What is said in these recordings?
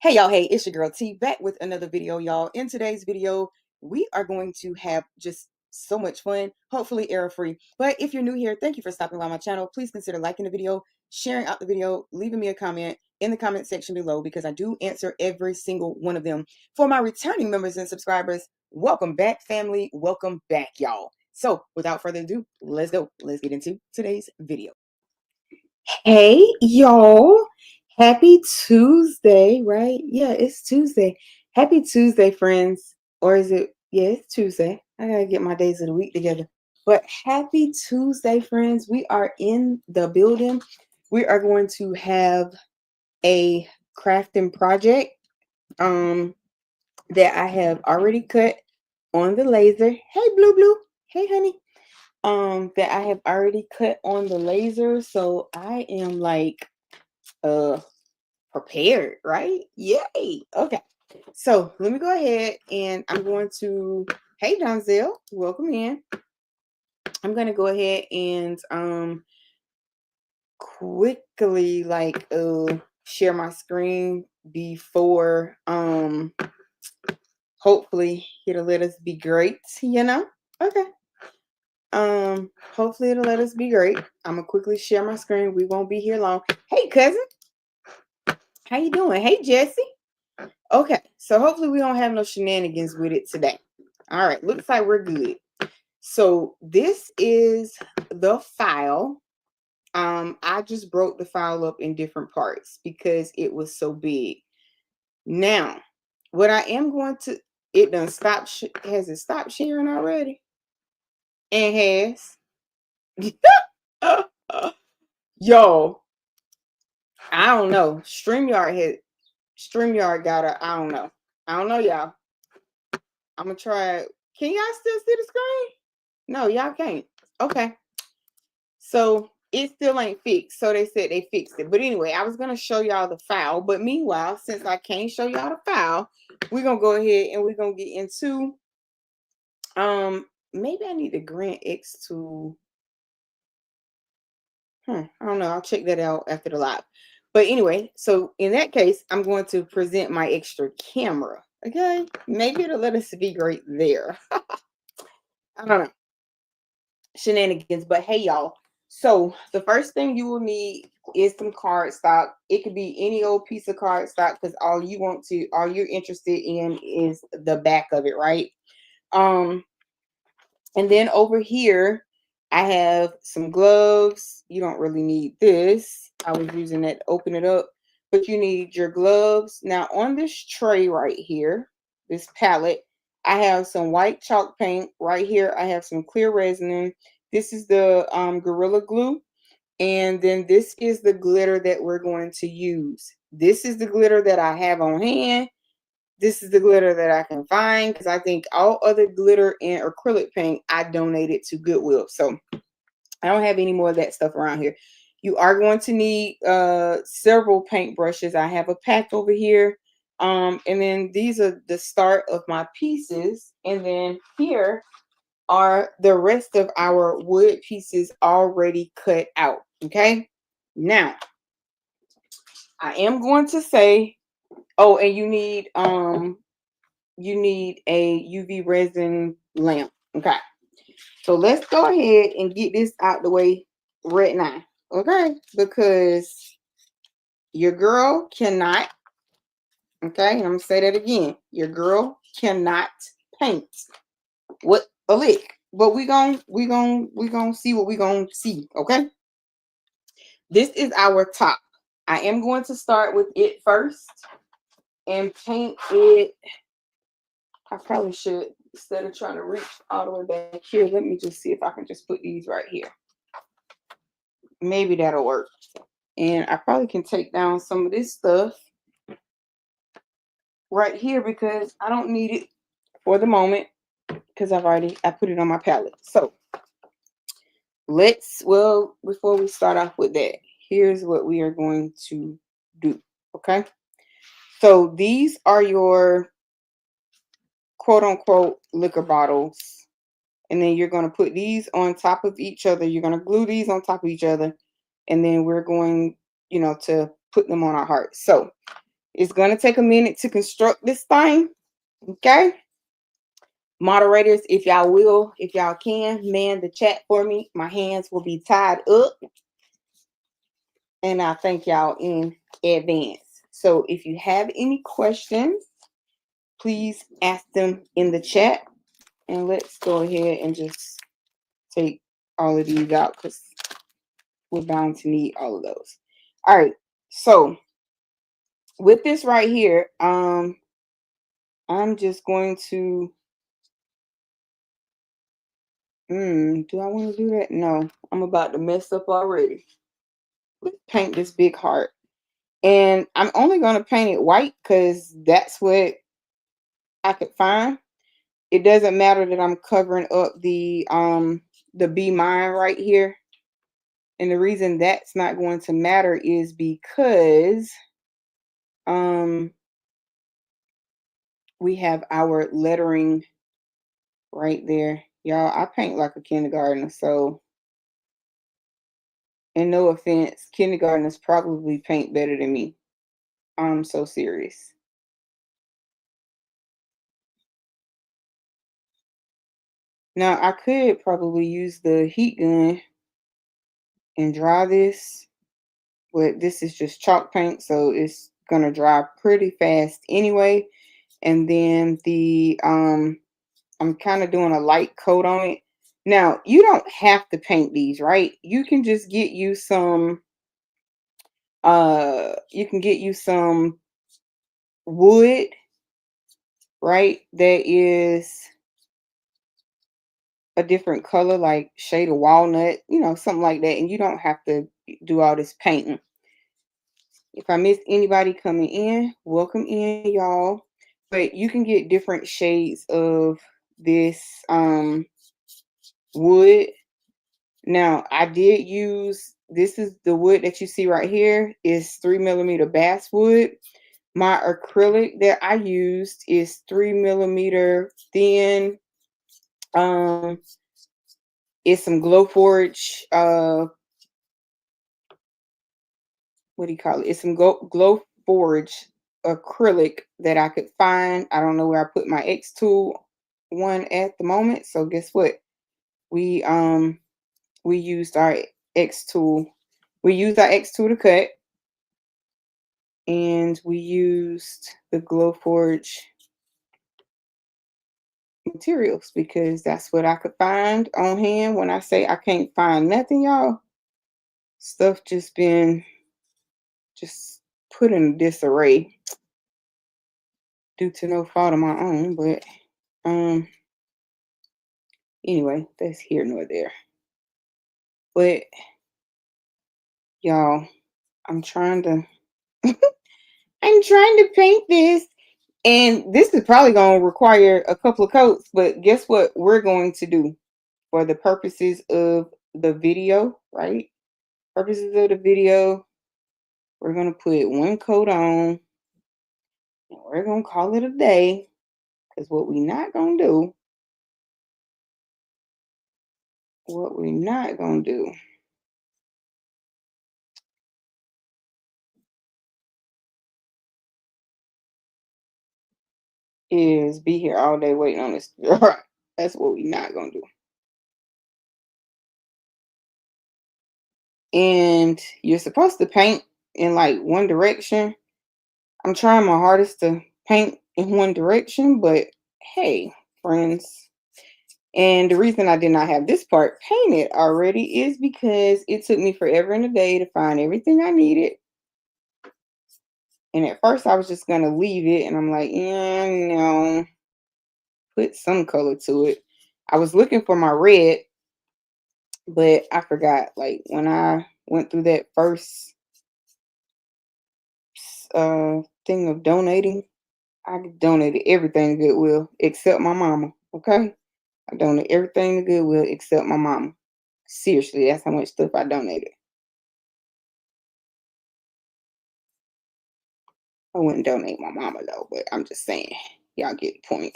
Hey y'all, hey, it's your girl T back with another video, y'all. In today's video, we are going to have just so much fun, hopefully error-free. But if you're new here, thank you for stopping by my channel. Please consider liking the video, sharing out the video, leaving me a comment in the comment section below because I do answer every single one of them. For my returning members and subscribers, welcome back, family. Welcome back, y'all. So without further ado, let's go. Let's get into today's video. Hey, y'all. Happy Tuesday, right? Yeah, it's Tuesday. Happy Tuesday, friends. Or is it? Yeah, it's Tuesday. I gotta get my days of the week together. But happy Tuesday, friends. We are in the building. We are going to have a crafting project that I have already cut on the laser. Hey, Blue Blue. Hey, honey. That I have already cut on the laser. So I am like prepared, right? Yay. Okay. So let me go ahead and I'm going to, hey Donzel, welcome in. I'm going to go ahead and quickly share my screen before hopefully it'll let us be great, Okay. Hopefully it'll let us be great. I'm gonna quickly share my screen. We won't be here long. Hey cousin, how you doing? Hey Jesse. Okay, so hopefully we don't have no shenanigans with it today. All right, looks like we're good. So this is the file. I just broke the file up in different parts because it was so big. Now, what I am going to, it done stopped, has it stopped sharing already? And has. Yo, I don't know. StreamYard got a, I don't know. I don't know, y'all. I'm gonna try it. Can y'all still see the screen? No, y'all can't. Okay. So it still ain't fixed. So they said they fixed it. But anyway, I was gonna show y'all the file. But meanwhile, since I can't show y'all the file, we're gonna go ahead and we're gonna get into maybe I need the Grant X tool. I don't know. I'll check that out after the live. But anyway, so in that case, I'm going to present my extra camera. Okay, maybe it'll let us be great there. I don't know. Shenanigans, but hey y'all. So the first thing you will need is some cardstock. It could be any old piece of cardstock because all you're interested in is the back of it, right? And then over here, I have some gloves. You don't really need this. I was using that to open it up, but you need your gloves. Now on this tray right here, this palette, I have some white chalk paint right here. I have some clear resin. This is the Gorilla Glue. And then this is the glitter that we're going to use. This is the glitter that I have on hand. This is the glitter that I can find because I think all other glitter and acrylic paint I donated to Goodwill. So I don't have any more of that stuff around here. You are going to need several paint brushes. I have a pack over here. And then these are the start of my pieces. And then here are the rest of our wood pieces already cut out. Okay. Now, I am going to say, oh, and you need a UV resin lamp. Okay. So let's go ahead and get this out the way right now. Okay. Because your girl cannot, okay, and I'm gonna say that again. Your girl cannot paint with a lick. But we gonna see what we gonna see, okay? This is our top. I am going to start with it first and paint it. I probably should, instead of trying to reach all the way back here, let me just see if I can just put these right here. Maybe that'll work. And I probably can take down some of this stuff right here because I don't need it for the moment because I put it on my palette. So before we start off with that, here's what we are going to do. Okay. So these are your quote unquote liquor bottles. And then you're going to put these on top of each other. You're going to glue these on top of each other. And then we're going, to put them on our heart. So It's going to take a minute to construct this thing. Okay. Moderators, if y'all can, man the chat for me. My hands will be tied up. And I thank y'all in advance. So if you have any questions, please ask them in the chat. And let's go ahead and just take all of these out because we're bound to need all of those. All right. So with this right here, I'm just going to do I want to do that? No, I'm about to mess up already. Let's paint this big heart. And I'm only going to paint it white because that's what I could find. It doesn't matter that I'm covering up the Be Mine right here. And the reason that's not going to matter is because we have our lettering right there. Y'all, I paint like a kindergartner, so and no offense, kindergartners probably paint better than me. I'm so serious. Now, I could probably use the heat gun and dry this, but this is just chalk paint, so it's gonna dry pretty fast anyway. And then the I'm kind of doing a light coat on it. Now, you don't have to paint these, right? You can just get you some wood, right? That is a different color, like shade of walnut, something like that. And you don't have to do all this painting. If I miss anybody coming in, welcome in, y'all. But you can get different shades of this wood. Now, I did use, this is the wood that you see right here is 3mm basswood. My acrylic that I used is 3mm thin. It's some Glowforge, what do you call it? It's some Glowforge acrylic that I could find. I don't know where I put my X-Tool one at the moment. So guess what? We used our X-Tool. We used our X-Tool to cut. And we used the Glowforge materials because that's what I could find on hand. When I say I can't find nothing, y'all, stuff just been put in disarray due to no fault of my own. But anyway, that's here nor there. But y'all, I'm trying to paint this. And this is probably going to require a couple of coats, but guess what we're going to do for the purposes of the video, right? Purposes of the video, we're going to put one coat on and we're going to call it a day, because what we're not going to do is be here all day waiting on this. That's what we're not going to do. And you're supposed to paint in like one direction. I'm trying my hardest to paint in one direction, but hey, friends. And the reason I did not have this part painted already is because it took me forever and a day to find everything I needed. And at first I was just going to leave it. And I'm like, yeah, no, put some color to it. I was looking for my red, but I forgot. Like when I went through that first thing of donating, I donated everything to Goodwill except my mama. Okay. I donated everything to Goodwill except my mama. Seriously, that's how much stuff I donated. I wouldn't donate my mama though, but I'm just saying, y'all get the point.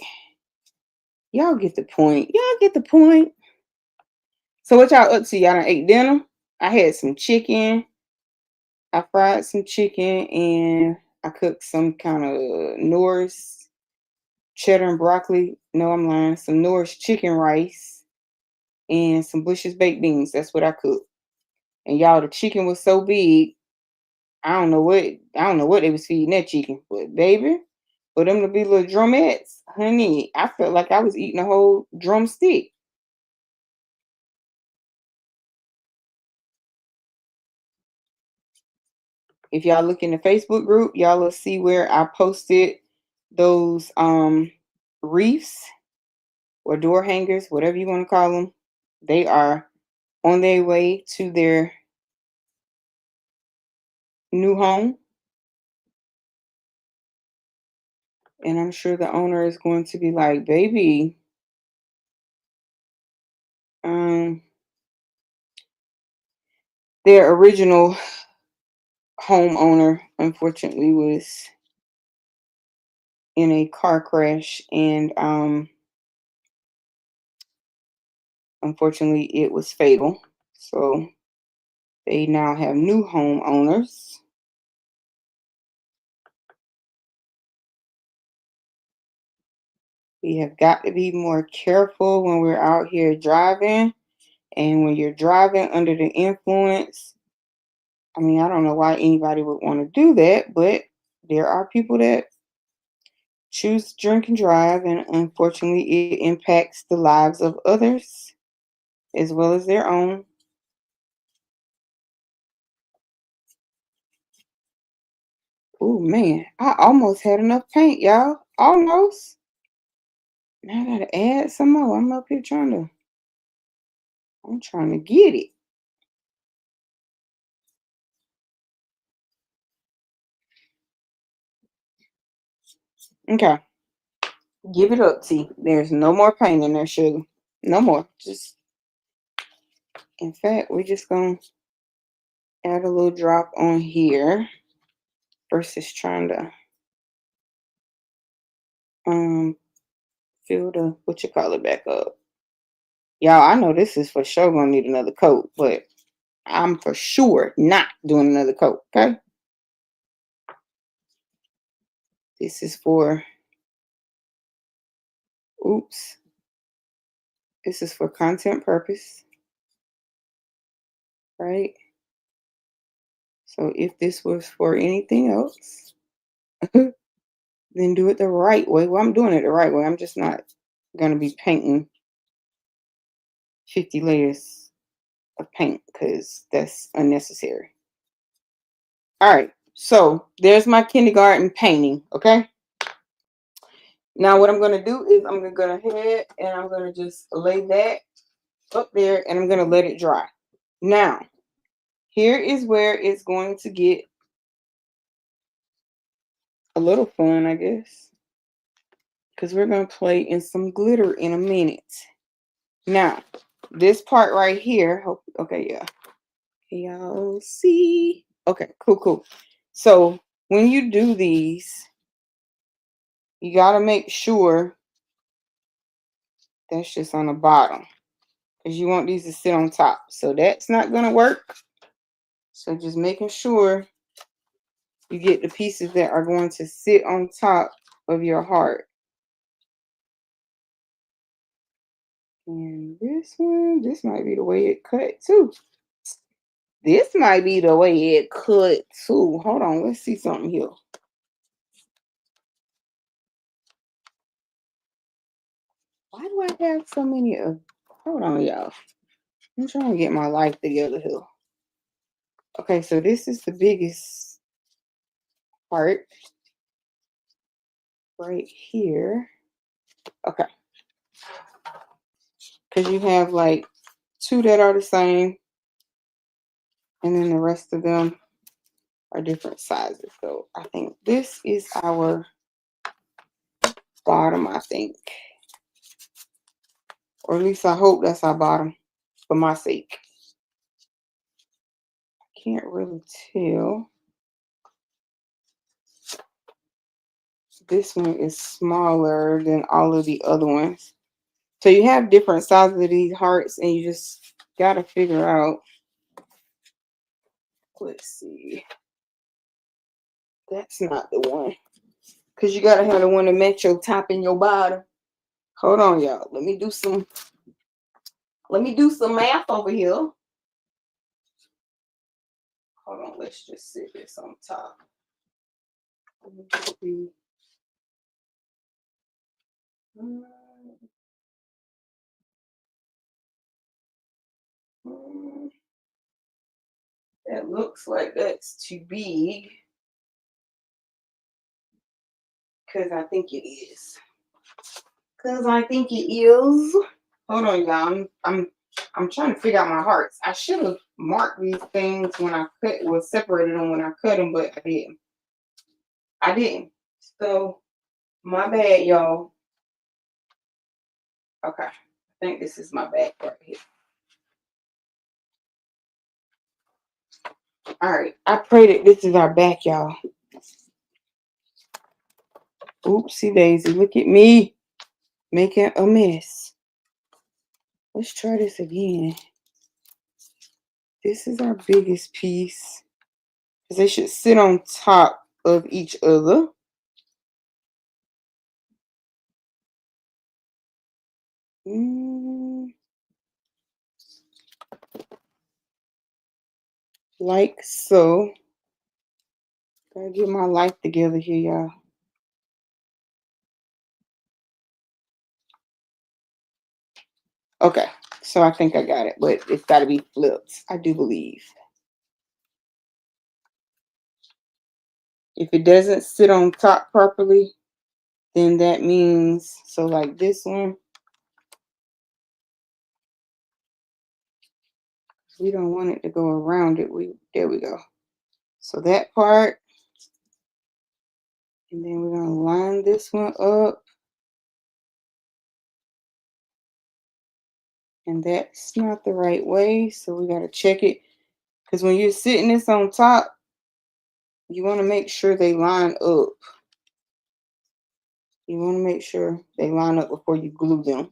Y'all get the point. Y'all get the point. So what y'all up to? Y'all done ate dinner? I had some chicken. I fried some chicken and I cooked some kind of Norris cheddar and broccoli. No, I'm lying. Some Norris chicken rice and some Bush's baked beans. That's what I cooked. And y'all, the chicken was so big. I don't know what they was feeding that chicken, but baby, for them to be little drumettes, honey, I felt like I was eating a whole drumstick. If y'all look in the Facebook group, y'all will see where I posted those reefs or door hangers, whatever you want to call them. They are on their way to their new home. And I'm sure the owner is going to be like, baby, um, their original homeowner unfortunately was in a car crash, and unfortunately it was fatal. So they now have new homeowners. We have got to be more careful when we're out here driving, and when you're driving under the influence. I mean, I don't know why anybody would want to do that, but there are people that choose to drink and drive, and unfortunately it impacts the lives of others as well as their own. Oh man, I almost had enough paint, y'all. Almost. Now I gotta add some more. I'm trying to get it. Okay. Give it up, T. There's no more paint in there, sugar. No more. Just, in fact, we're just gonna add a little drop on here versus trying to fill the what you call it back up. Y'all, I know this is for sure gonna need another coat, but I'm for sure not doing another coat, okay? This is for, oops, this is for content purpose, right? So if this was for anything else, then do it the right way. Well, I'm doing it the right way. I'm just not gonna be painting 50 layers of paint because that's unnecessary. All right, so there's my kindergarten painting, okay? Now what I'm gonna do is I'm gonna go ahead and I'm gonna just lay that up there and I'm gonna let it dry. Now, here is where it's going to get a little fun, I guess, because we're gonna play in some glitter in a minute. Now, this part right here, okay, yeah. Can y'all see? Okay, cool. So when you do these, you gotta make sure that's just on the bottom because you want these to sit on top. So that's not gonna work. So just making sure you get the pieces that are going to sit on top of your heart. And this one, this might be the way it cut too. This might be the way it cut too. Hold on, let's see something here. Why do I have so many of? Hold on, y'all. I'm trying to get my life together here. Okay, so this is the biggest part right here. Okay, because you have like two that are the same, and then the rest of them are different sizes. So I think this is our bottom, I think. Or at least I hope that's our bottom for my sake. I can't really tell. This one is smaller than all of the other ones. So you have different sizes of these hearts and you just got to figure out. Let's see. That's not the one. Because you gotta have the one to match your top and your bottom. Hold on, y'all. Let me do some math over here. Hold on, let's just sit this on top. That looks like that's too big. Because I think it is. Hold on, y'all. I'm trying to figure out my hearts. I should have marked these things when I separated them when I cut them, but I didn't. So my bad, y'all. Okay, I think this is my back right here. All right, I pray that this is our back, y'all. Oopsie daisy, look at me making a mess. Let's try this again. This is our biggest piece. Because they should sit on top of each other. Like so. Gotta get my life together here, y'all. Okay, so I think I got it, but it's got to be flipped, I do believe. If it doesn't sit on top properly, then that means, so like this one, we don't want it to go around it. There we go. So that part, and then we're gonna line this one up. And that's not the right way, so we gotta check it. Because when you're sitting this on top, you want to make sure they line up. You want to make sure they line up before you glue them.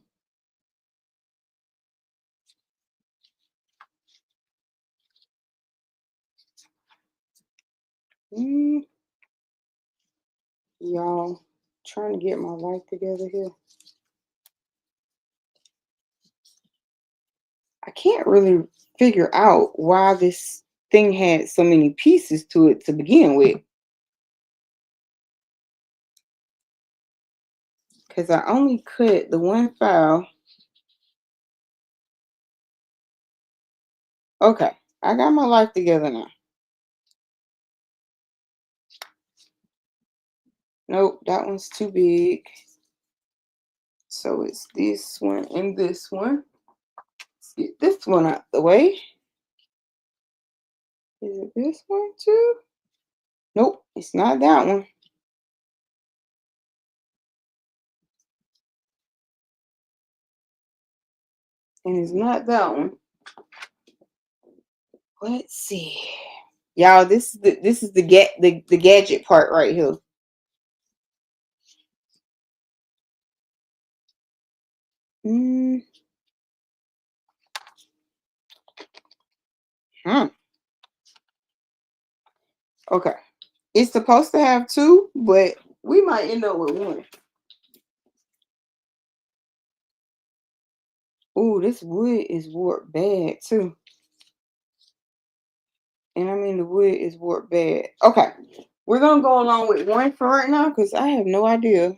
Y'all, trying to get my life together here. I can't really figure out why this thing had so many pieces to it to begin with. Because I only cut the one file. Okay, I got my life together now. Nope, that one's too big. So it's this one and this one. Let's get this one out the way. Is it this one too? Nope, it's not that one. And it's not that one. Let's see. Y'all, this is the gadget part right here. Okay. It's supposed to have two, but we might end up with one. Ooh, this wood is warped bad too. And I mean the wood is warped bad. Okay. We're gonna go along with one for right now because I have no idea.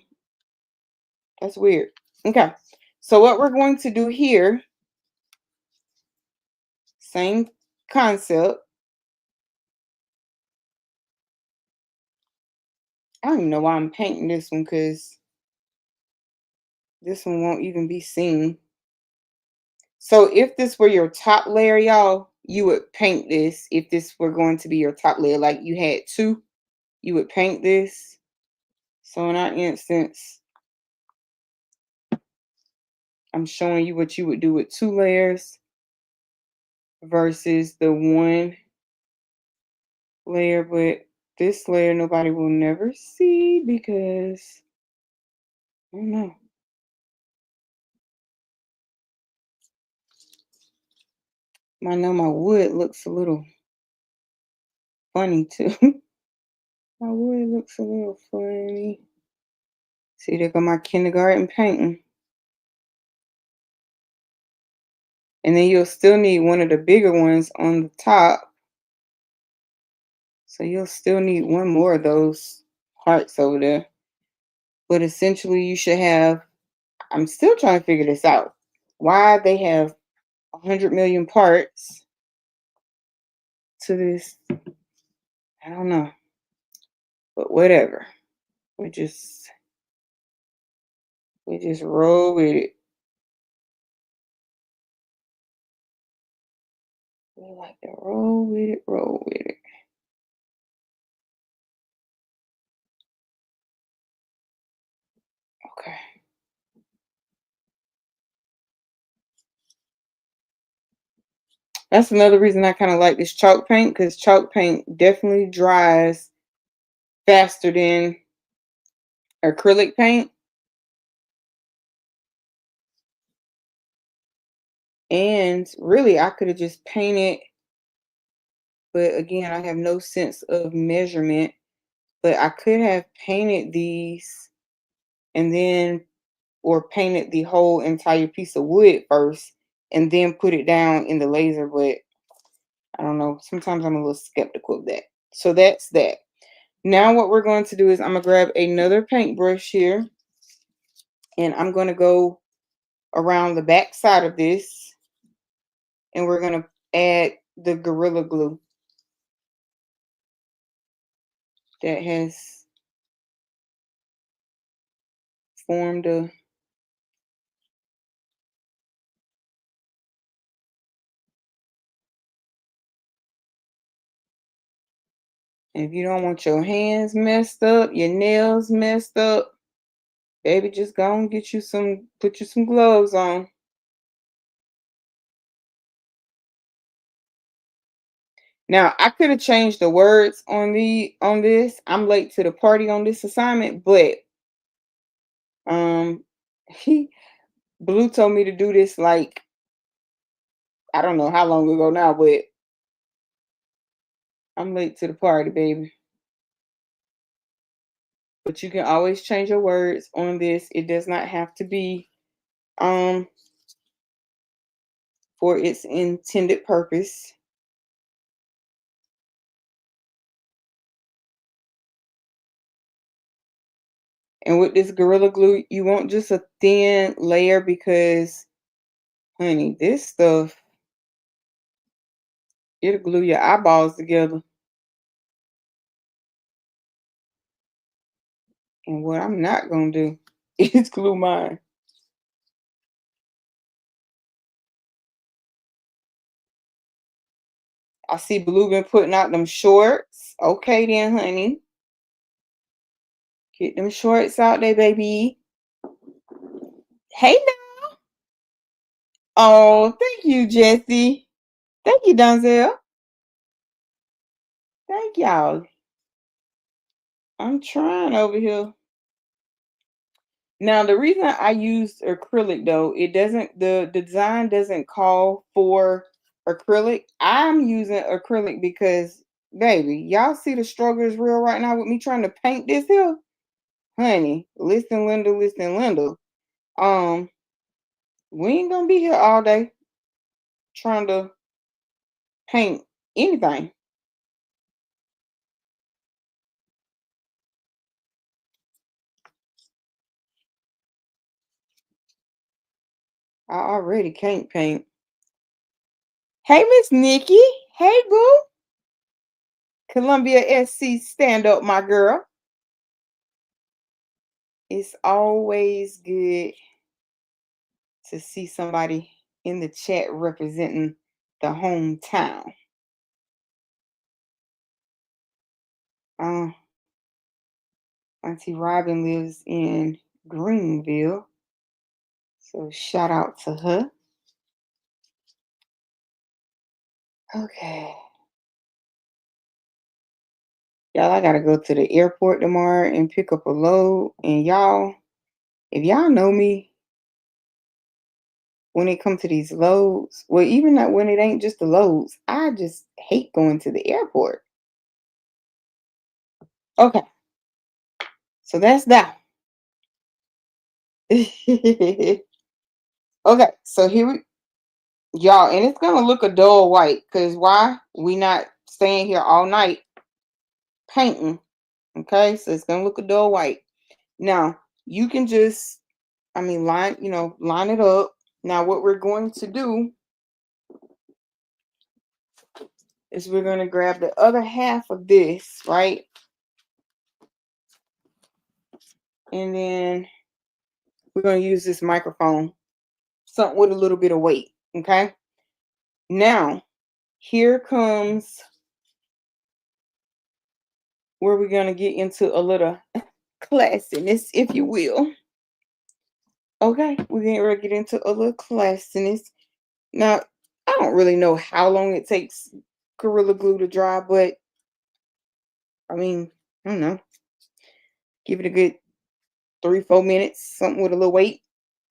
That's weird. Okay. So what we're going to do here, same concept. I don't even know why I'm painting this one because this one won't even be seen. So if this were your top layer, y'all, you would paint this. If this were going to be your top layer, like you had two, you would paint this. So in our instance, I'm showing you what you would do with two layers versus the one layer. But this layer, nobody will never see because, I don't know. I know my wood looks a little funny too. My wood looks a little funny. See, there go my kindergarten painting. And then you'll still need one of the bigger ones on the top. So you'll still need one more of those hearts over there. But essentially you should have, I'm still trying to figure this out. Why they have 100 million parts to this, I don't know. But whatever. We just roll with it. We like to roll with it, roll with it. Okay. That's another reason I kind of like this chalk paint, because chalk paint definitely dries faster than acrylic paint. And really, I could have just painted, but again, I have no sense of measurement. But I could have painted these and then, or painted the whole entire piece of wood first and then put it down in the laser. But I don't know. Sometimes I'm a little skeptical of that. So that's that. Now what we're going to do is I'm going to grab another paintbrush here. And I'm going to go around the back side of this. And we're going to add the Gorilla Glue that has formed a, and if you don't want your hands messed up, your nails messed up, baby, just go and get you some, put you some gloves on. Now, I could have changed the words on this. I'm late to the party on this assignment, but he Blue told me to do this like I don't know how long ago now, but I'm late to the party, baby. But you can always change your words on this. It does not have to be um for its intended purpose. And with this Gorilla Glue, you want just a thin layer because, honey, this stuff, it'll glue your eyeballs together. And what I'm not going to do is glue mine. I see Blue been putting out them shorts. Okay then, honey. Get them shorts out there, baby. Hey now. Oh, thank you, Jessie. Thank you, Donzel. Thank y'all. I'm trying over here. Now, the reason I used acrylic though, it doesn't, the design doesn't call for acrylic. I'm using acrylic because, baby, y'all see the struggle is real right now with me trying to paint this here. Honey, listen, Linda, listen, Linda. Um, we ain't gonna be here all day trying to paint anything. I already can't paint. Hey, Miss Nikki. Hey, boo. Columbia SC, stand up, my girl. It's always good to see somebody in the chat representing the hometown. Uh, Auntie Robin lives in Greenville, so shout out to her. Okay. Y'all, I gotta go to the airport tomorrow and pick up a load. And y'all, if y'all know me, when it comes to these loads, well, even that when it ain't just the loads, I just hate going to the airport. Okay, so that's that. Okay, so here we y'all, and it's gonna look a dull white because why? We not staying here all night painting. Okay, so it's gonna look a dull white. Now you can just, I mean, line it up. Now what we're going to do is we're gonna grab the other half of this, right? And then we're gonna use this microphone, something with a little bit of weight. Okay. Now here comes where we're gonna get into a little classiness, if you will. Okay, we're getting ready to get into a little classiness. Now, I don't really know how long it takes Gorilla Glue to dry, but I mean, I don't know. Give it a good 3-4 minutes, something with a little weight.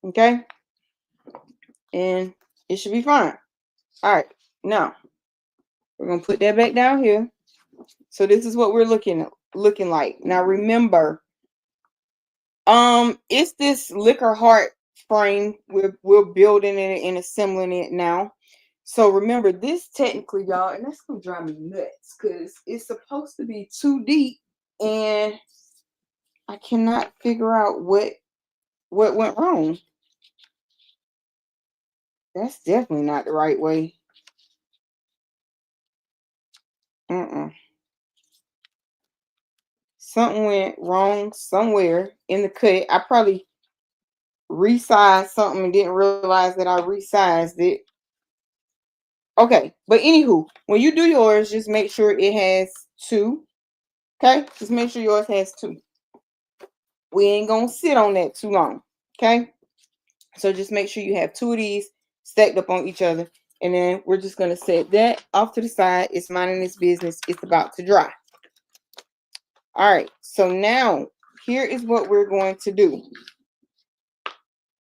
Okay, and it should be fine. All right, now we're gonna put that back down here. So this is what we're looking like. Now remember, it's this liquor heart frame. We're building it and assembling it now. So remember this technically, y'all, and that's gonna drive me nuts because it's supposed to be too deep, and I cannot figure out what went wrong. That's definitely not the right way. Something went wrong somewhere in the cut. I probably resized something and didn't realize that I resized it. Okay, but anywho, when you do yours, just make sure it has two. Okay, just make sure yours has two. We ain't gonna sit on that too long. Okay, so just make sure you have two of these stacked up on each other, and then we're just gonna set that off to the side. It's minding its business. It's about to dry. All right, so now here is what we're going to do.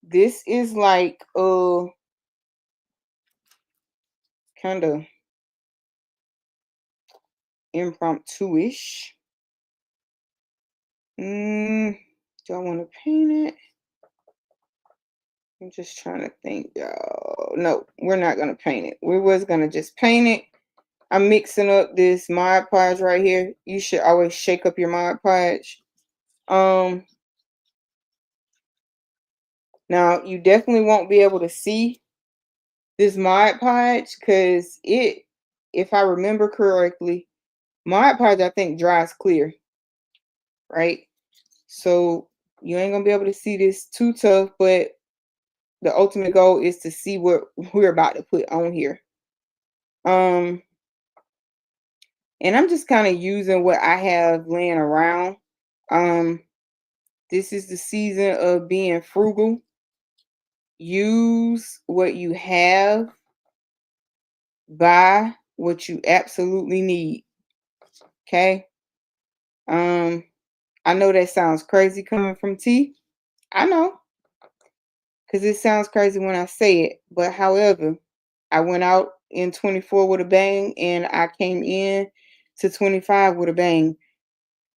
This is like kind of impromptu-ish. Do I want to paint it? I'm just trying to think, y'all. No, we're not gonna paint it. We was gonna just paint it. I'm mixing up this Mod Podge right here. You should always shake up your Mod Podge. Now you definitely won't be able to see this Mod Podge because if I remember correctly, Mod Podge I think dries clear, right? So you ain't gonna be able to see this too tough, but the ultimate goal is to see what we're about to put on here. And I'm just kind of using what I have laying around. This is the season of being frugal. Use what you have. Buy what you absolutely need. Okay. I know that sounds crazy coming from T. I know. Because it sounds crazy when I say it. But however, I went out in 24 with a bang and I came in to 25 with a bang.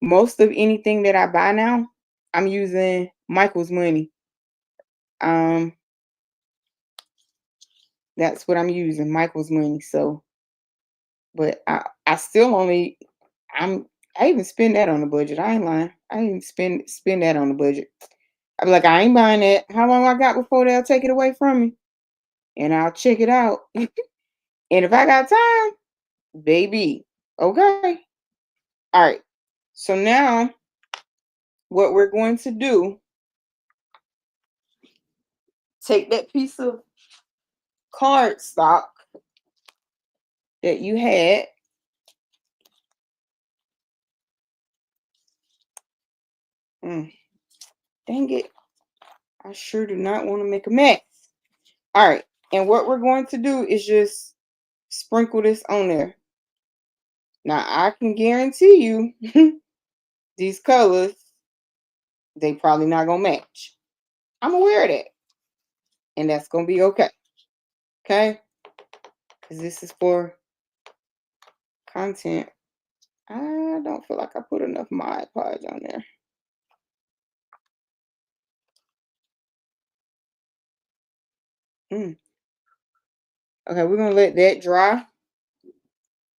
Most of anything that I buy now, I'm using Michael's money. That's what I'm using, Michael's money. So, but I still only I even spend that on the budget. I ain't lying. I even spend that on the budget. I'm like, I ain't buying that. How long I got before they'll take it away from me? And I'll check it out. And if I got time, baby, okay. All right. So now what we're going to do, take that piece of cardstock that you had. Dang it. I sure do not want to make a mess. All right. And what we're going to do is just sprinkle this on there. Now, I can guarantee you these colors, they probably not going to match. I'm aware of that. And that's going to be okay. Okay? Because this is for content I don't feel like I put enough Mod Podge on there. Okay, we're gonna let that dry.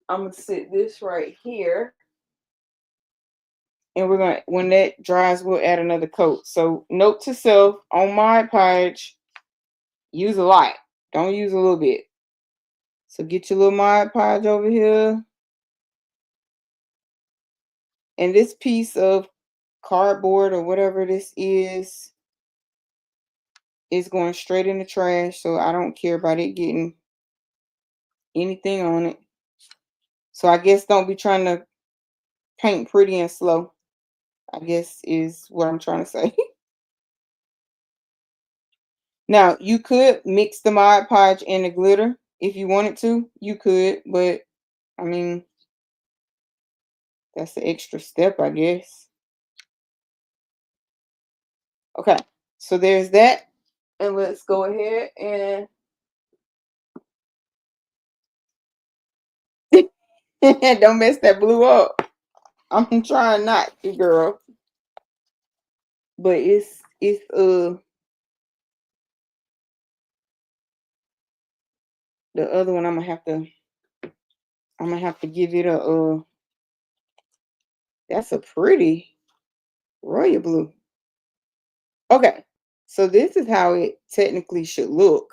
I'm gonna sit this right here. And we're gonna, when that dries, we'll add another coat. So note to self, on Mod Podge, use a lot. Don't use a little bit. So get your little Mod Podge over here. And this piece of cardboard or whatever this is going straight in the trash. So I don't care about it getting anything on it. So I guess don't be trying to paint pretty and slow, I guess is what I'm trying to say. Now, you could mix the Mod Podge and the glitter if you wanted to. You could, but I mean, that's the extra step, I guess. Okay, so there's that. And let's go ahead and don't mess that blue up. I'm trying not to, girl. But it's the other one I'm gonna have to give it a that's a pretty royal blue. Okay, so this is how it technically should look.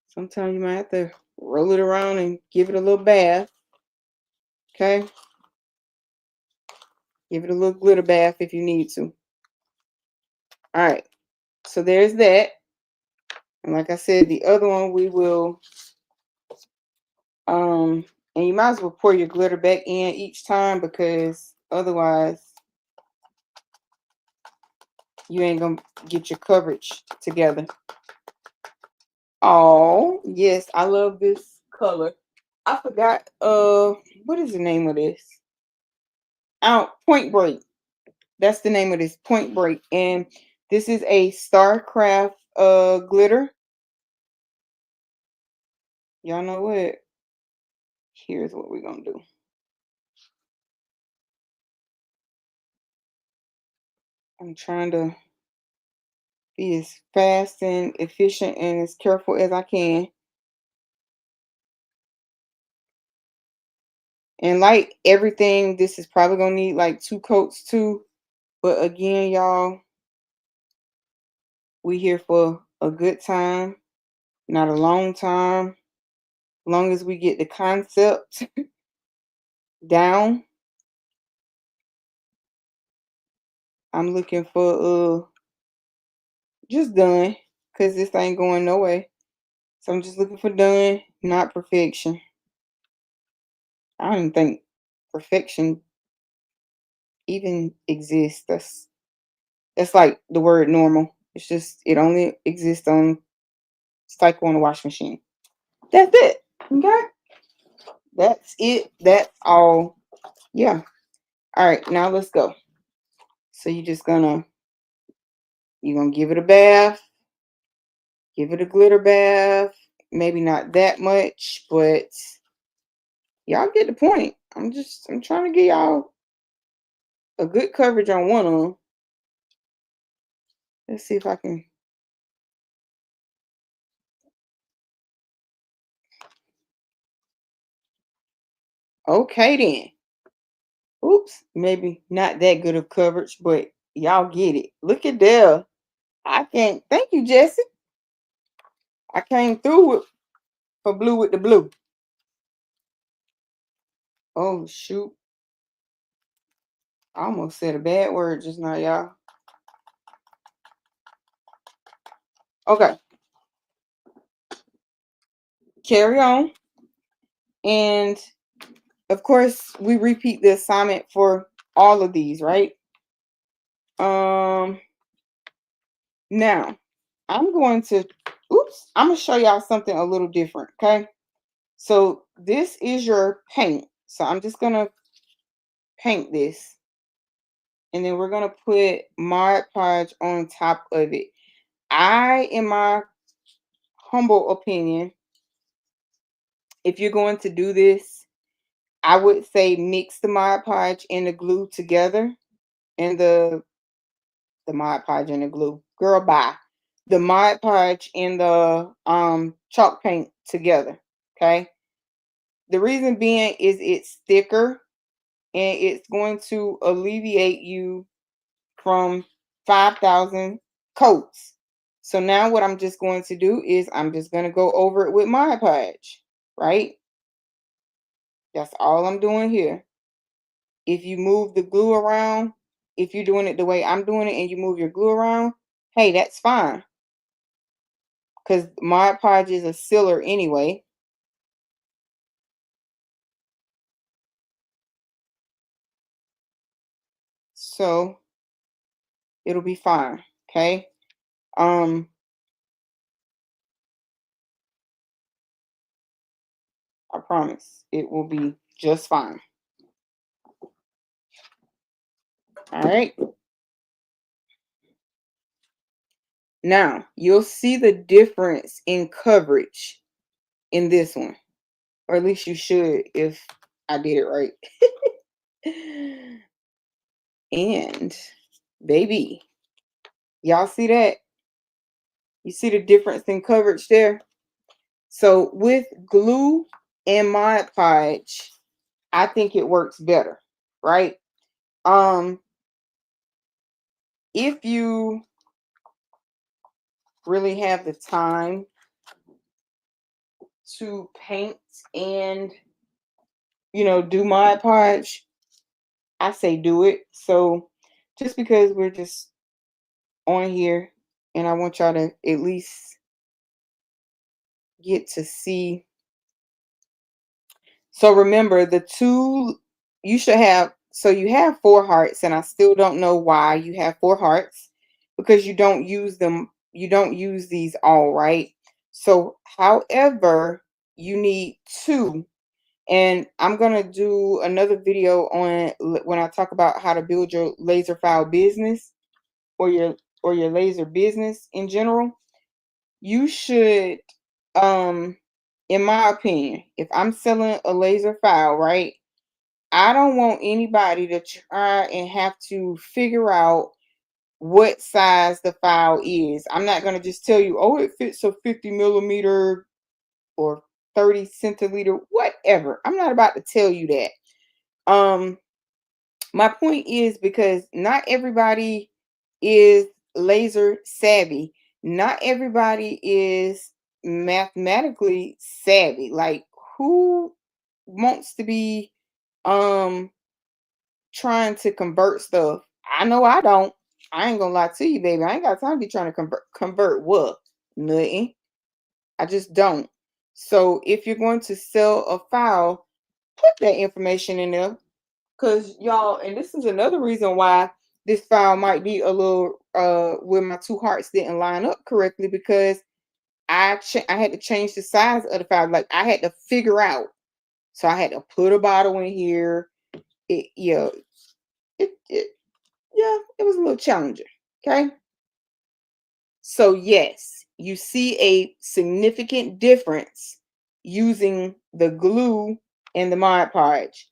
Sometimes you might have to roll it around and give it a little bath. Okay, give it a little glitter bath if you need to. All right, so there's that. And like I said, the other one we will and you might as well pour your glitter back in each time, because otherwise you ain't gonna get your coverage together. Oh, yes, I love this color. I forgot what is the name of this? Oh, Point Break. That's the name of this, Point Break. And this is a StarCraft glitter. Y'all know what? Here's what we're gonna do. I'm trying to be as fast and efficient and as careful as I can. And like everything, this is probably gonna need like 2 coats too. But again, y'all, we here for a good time, not a long time. Long as we get the concept down. I'm looking for just done, because this ain't going no way. So I'm just looking for done, not perfection. I don't even think perfection even exists. That's like the word normal. It's just it only exists on cycle on the washing machine. That's it. Okay. That's it. That's all. Yeah. All right. Now let's go. So you're gonna give it a bath. Give it a glitter bath. Maybe not that much, but y'all get the point. I'm trying to get y'all a good coverage on one of them. Let's see if I can. Okay then. Oops, maybe not that good of coverage, but y'all get it. Look at there. I can't. Thank you, Jesse. I came through with for blue with the blue. Oh shoot! I almost said a bad word just now, y'all. Okay, carry on. And of course, we repeat the assignment for all of these, right? Now I'm going to. Oops, I'm gonna show y'all something a little different. Okay, so this is your paint. So I'm just gonna paint this. And then we're going to put Mod Podge on top of it. In my humble opinion, if you're going to do this, I would say mix the Mod Podge and the glue together, and the Mod Podge and the glue. Girl, bye. The Mod Podge and the chalk paint together. Okay. The reason being is it's thicker and it's going to alleviate you from 5,000 coats. So now what I'm just going to do is I'm just going to go over it with Mod Podge, right? That's all I'm doing here. If you move the glue around, if you're doing it the way I'm doing it and you move your glue around, hey, that's fine. Because Mod Podge is a sealer anyway. So it'll be fine. Okay. I promise it will be just fine. All right. Now you'll see the difference in coverage in this one, or at least you should if I did it right. And baby, y'all see that? You see the difference in coverage there? So with glue and Mod Podge, I think it works better, right? If you really have the time to paint and do Mod Podge, I say do it. So just because we're just on here and I want y'all to at least get to see. So remember the two you should have, so you have 4 hearts, and I still don't know why you have 4 hearts, because you don't use them, you don't use these all, right? So however, you need 2. And I'm gonna do another video on when I talk about how to build your laser file business, or your laser business in general. You should, in my opinion, if I'm selling a laser file, right, I don't want anybody to try and have to figure out what size the file is. I'm not going to just tell you, oh, it fits a 50 millimeter or 30 centiliter, whatever. I'm not about to tell you that. My point is, because not everybody is laser savvy. Not everybody is mathematically savvy. Like, who wants to be trying to convert stuff? I know I don't. I ain't gonna lie to you, baby. I ain't got time to be trying to convert what? Nothing. I just don't. So if you're going to sell a file, put that information in there. Because y'all, and this is another reason why this file might be a little where my 2 hearts didn't line up correctly, because I had to change the size of the file. Like, I had to figure out. So I had to put a bottle in here. It yeah, it was a little challenging. Okay. So yes, you see a significant difference using the glue and the Mod Podge.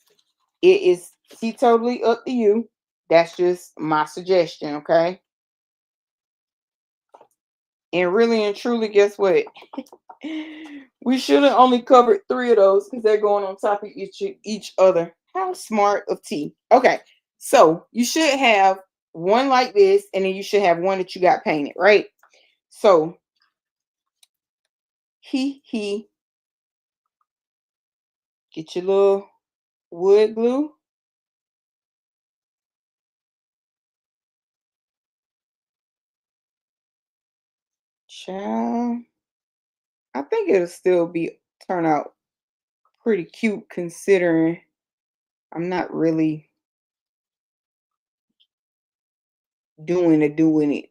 It is totally up to you. That's just my suggestion, okay? And really and truly, guess what? We should have only covered 3 of those because they're going on top of each other. How smart of T. Okay, so you should have one like this, and then you should have one that you got painted, right? So, get your little wood glue. Child, I think it'll still turn out pretty cute, considering I'm not really doing it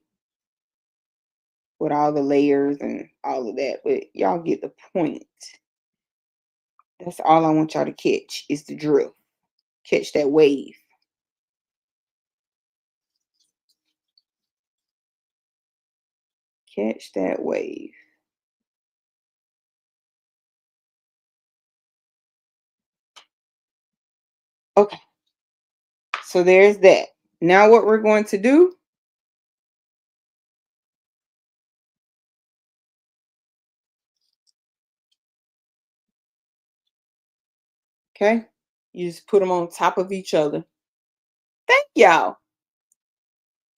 with all the layers and all of that, but y'all get the point. That's all I want y'all to catch, is the drift. Catch that wave. Catch that wave. Okay, so there's that. Now what we're going to do, okay, you just put them on top of each other. Thank y'all.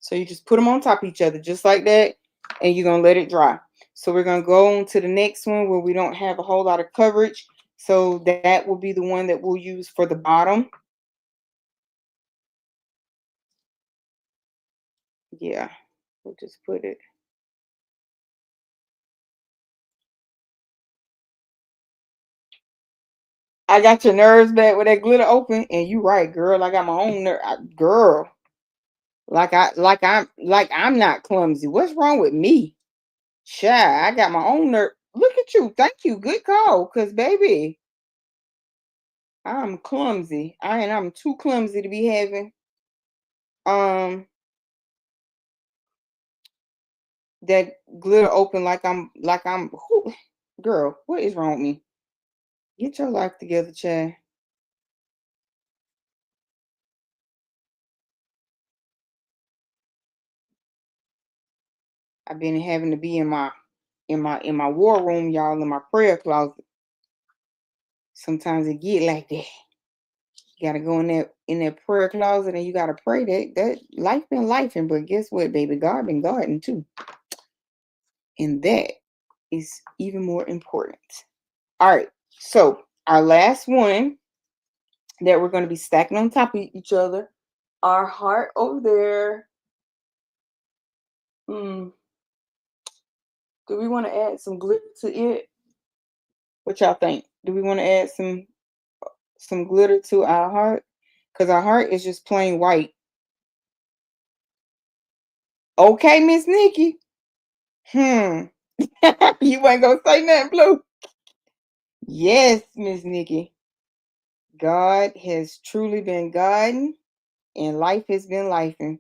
So you just put them on top of each other just like that, and you're going to let it dry. So we're going to go on to the next one where we don't have a whole lot of coverage. So that will be the one that we'll use for the bottom. Yeah, we'll just put it. I got your nerves back with that glitter open, and you right, girl. I got my own girl. Like I'm not clumsy. What's wrong with me? Shy, I got my own nerve. Look at you. Thank you. Good call. Cause baby, I'm clumsy. I'm too clumsy to be having um that glitter open like I'm girl, what is wrong with me? Get your life together, Chad. I've been having to be in my war room, y'all, in my prayer closet. Sometimes it get like that. You gotta go in that prayer closet and you gotta pray that life been lifing, but guess what, baby? God been guarding too. And that is even more important. All right. So our last one that we're gonna be stacking on top of each other, our heart over there. Hmm. Do we want to add some glitter to it? What y'all think? Do we want to add some glitter to our heart? Because our heart is just plain white. Okay, Miss Nikki. Hmm. You ain't gonna say nothing, Blue. Yes, Miss Nikki. God has truly been guiding and life has been lifing.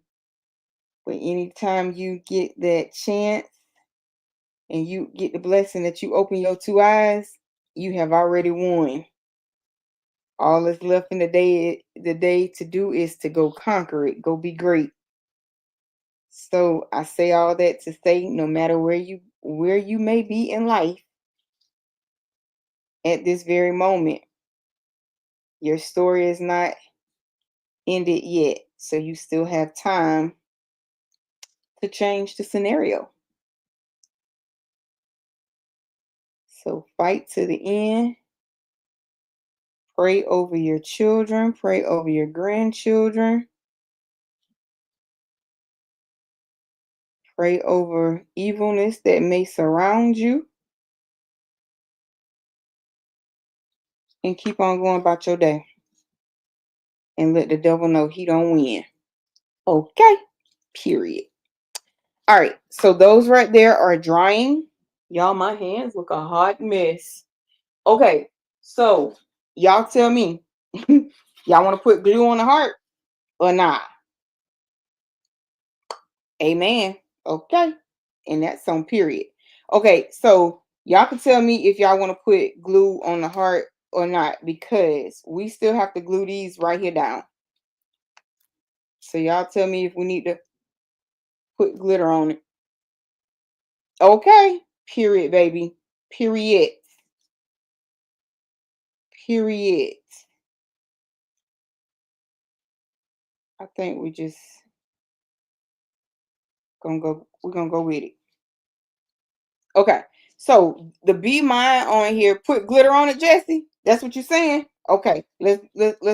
But anytime you get that chance and you get the blessing that you open your two eyes, you have already won. All that's left in the day to do is to go conquer it, go be great. So I say all that to say no matter where you may be in life at this very moment, your story is not ended yet. So you still have time to change the scenario. So fight to the end. Pray over your children, pray over your grandchildren, pray over evilness that may surround you, and keep on going about your day. And let the devil know he don't win. Okay? Period. All right. So those right there are drying. Y'all, my hands look a hot mess. Okay. So y'all tell me, y'all want to put glue on the heart or not? Amen. Okay. And that's on period. Okay. So y'all can tell me if y'all want to put glue on the heart or not, because we still have to glue these right here down. So y'all tell me if we need to put glitter on it. Okay. Period, baby. Period. Period. I think we just we're gonna go with it. Okay. So the Be Mine on here, put glitter on it, Jesse. That's what you're saying? Okay, let's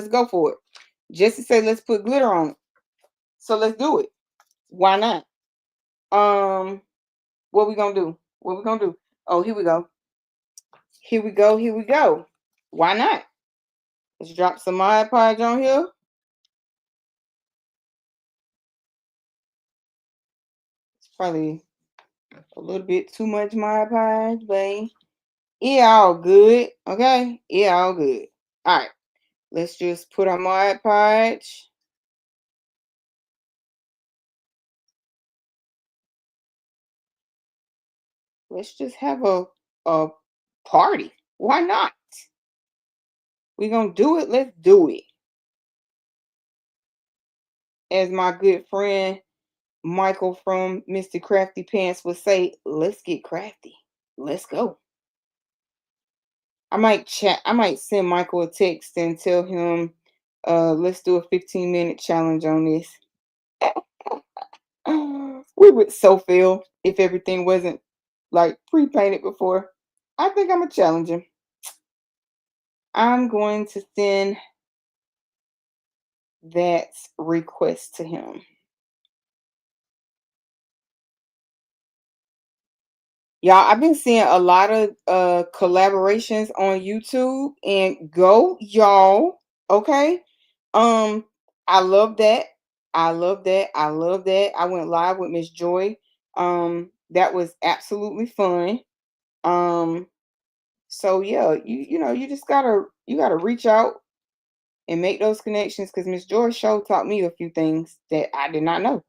go for it. Jesse said let's put glitter on it. So let's do it. Why not? What we gonna do? What we gonna do? Oh, here we go. Here we go. Here we go. Why not? Let's drop some Mod Podge on here. It's probably a little bit too much Mod Podge, but yeah, all good. Okay? Yeah, all good. All right. Let's just put our Mod Podge. Let's just have a party. Why not? We're gonna do it. Let's do it. as my good friend Michael from Mr. Crafty Pants would say, let's get crafty. Let's go. I might send Michael a text and tell him let's do a 15-minute challenge on this. We would so fail if everything wasn't like pre-painted before. I think I'm gonna challenge him. I'm going to send that request to him. Y'all, I've been seeing a lot of collaborations on YouTube, and go y'all, okay? Um, I love that. I love that. I love that. I went live with Miss Joy. That was absolutely fun. Um, so yeah, you know, you gotta reach out and make those connections because Miss Joy show taught me a few things that I did not know.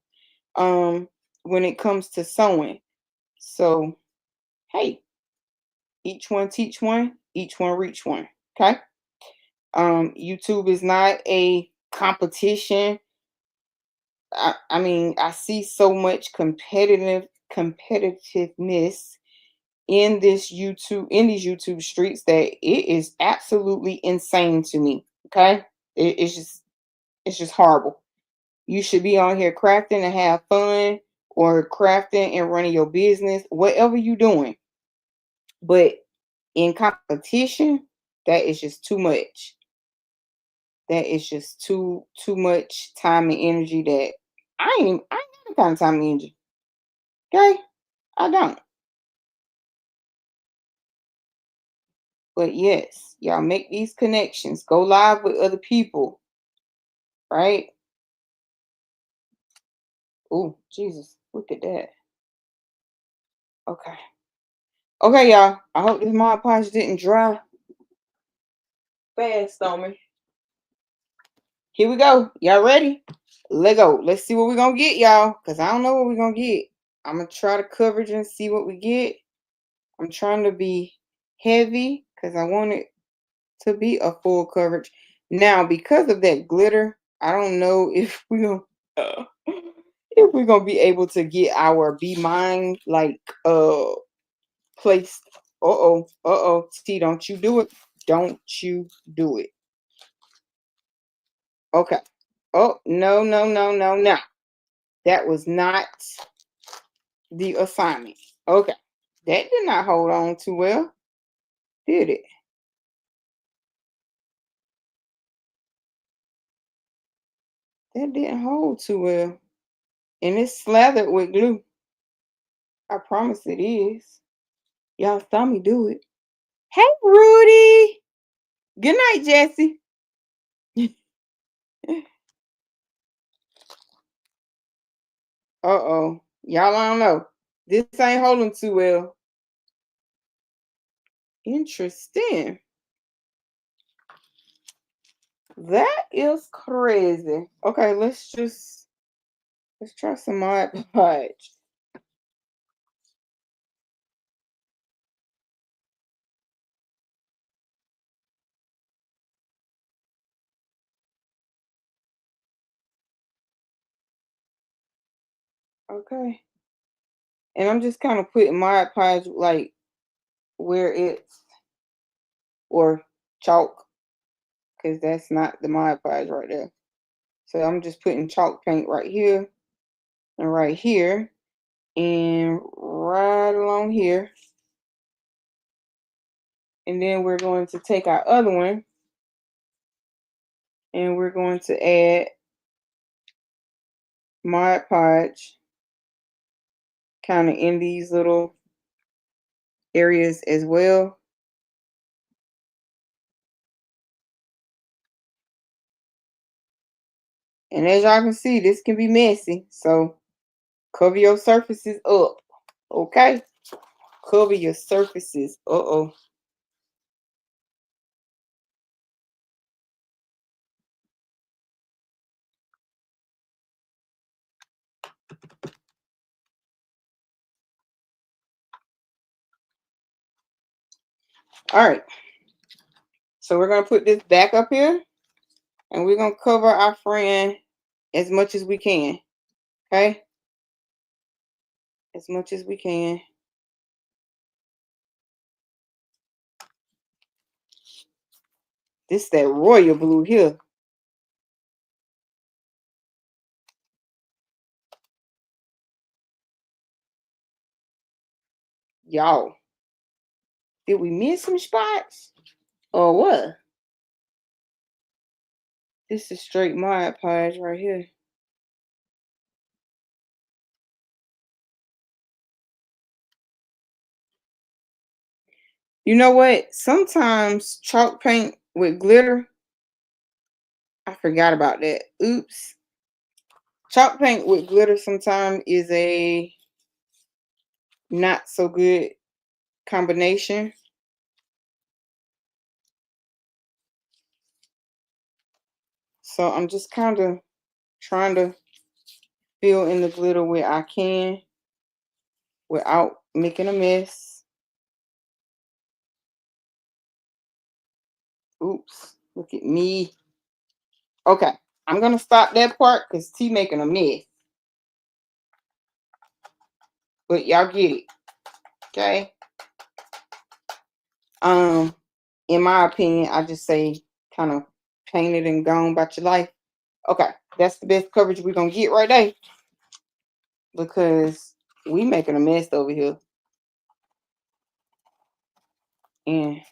Um, when it comes to sewing. So hey, each one teach one, each one reach one. Okay. YouTube is not a competition. I mean, I see so much competitiveness in these YouTube streets that it is absolutely insane to me. Okay. It's just horrible. You should be on here crafting and have fun, or crafting and running your business, whatever you're doing. But in competition, that is just too much. That is just too much time and energy that I ain't got the kind of time and energy. Okay? I don't. But yes, y'all make these connections. Go live with other people, right? Oh, Jesus. Look at that. Okay. Okay, y'all. I hope this Mod Podge didn't dry fast on me. Here we go. Y'all ready? Let go. Let's see what we're gonna get, y'all. Because I don't know what we're gonna get. I'm gonna try the coverage and see what we get. I'm trying to be heavy because I want it to be a full coverage. Now, because of that glitter, I don't know if we're gonna if we're gonna be able to get our Be Mine like placed. Uh-oh. T, don't you do it. Don't you do it. Okay. Oh, no. That was not the assignment. Okay. That did not hold on too well, did it? That didn't hold too well. And it's slathered with glue. I promise it is. Y'all saw me do it. Hey, Rudy. Good night, Jesse. Uh-oh. Y'all, I don't know. This ain't holding too well. Interesting. That is crazy. Okay, let's try some Mod Podge. Okay. And I'm just kind of putting Mod Podge like where it's, or chalk, because that's not the Mod Podge right there. So I'm just putting chalk paint right here and right here and right along here. And then we're going to take our other one and we're going to add Mod Podge kind of in these little areas as well. And as y'all can see, this can be messy. So cover your surfaces up. Okay? Cover your surfaces. Uh-oh. All right. So we're going to put this back up here. And we're going to cover our friend as much as we can. Okay? As much as we can. This that royal blue here. Y'all, did we miss some spots? Or what? This is straight Mod Podge right here. You know what? Sometimes chalk paint with glitter, I forgot about that. Oops. Chalk paint with glitter sometimes is a not so good combination. So I'm just kind of trying to fill in the glitter where I can without making a mess. Oops, look at me. Okay, I'm gonna stop that part because T making a mess. But y'all get it, okay? In my opinion, I just say kind of paint it and go on about your life. Okay, that's the best coverage we're gonna get right there because we making a mess over here. And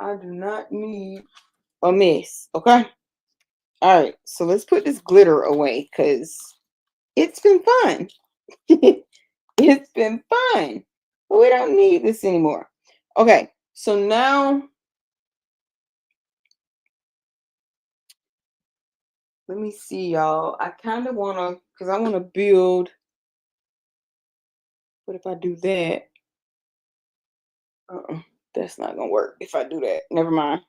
I do not need a mess, okay? All right, so let's put this glitter away because it's been fun. It's been fun. But we don't need this anymore. Okay, so now let me see, y'all. I kind of want to, because I want to build. What if I do that? That's not going to work if I do that. Never mind.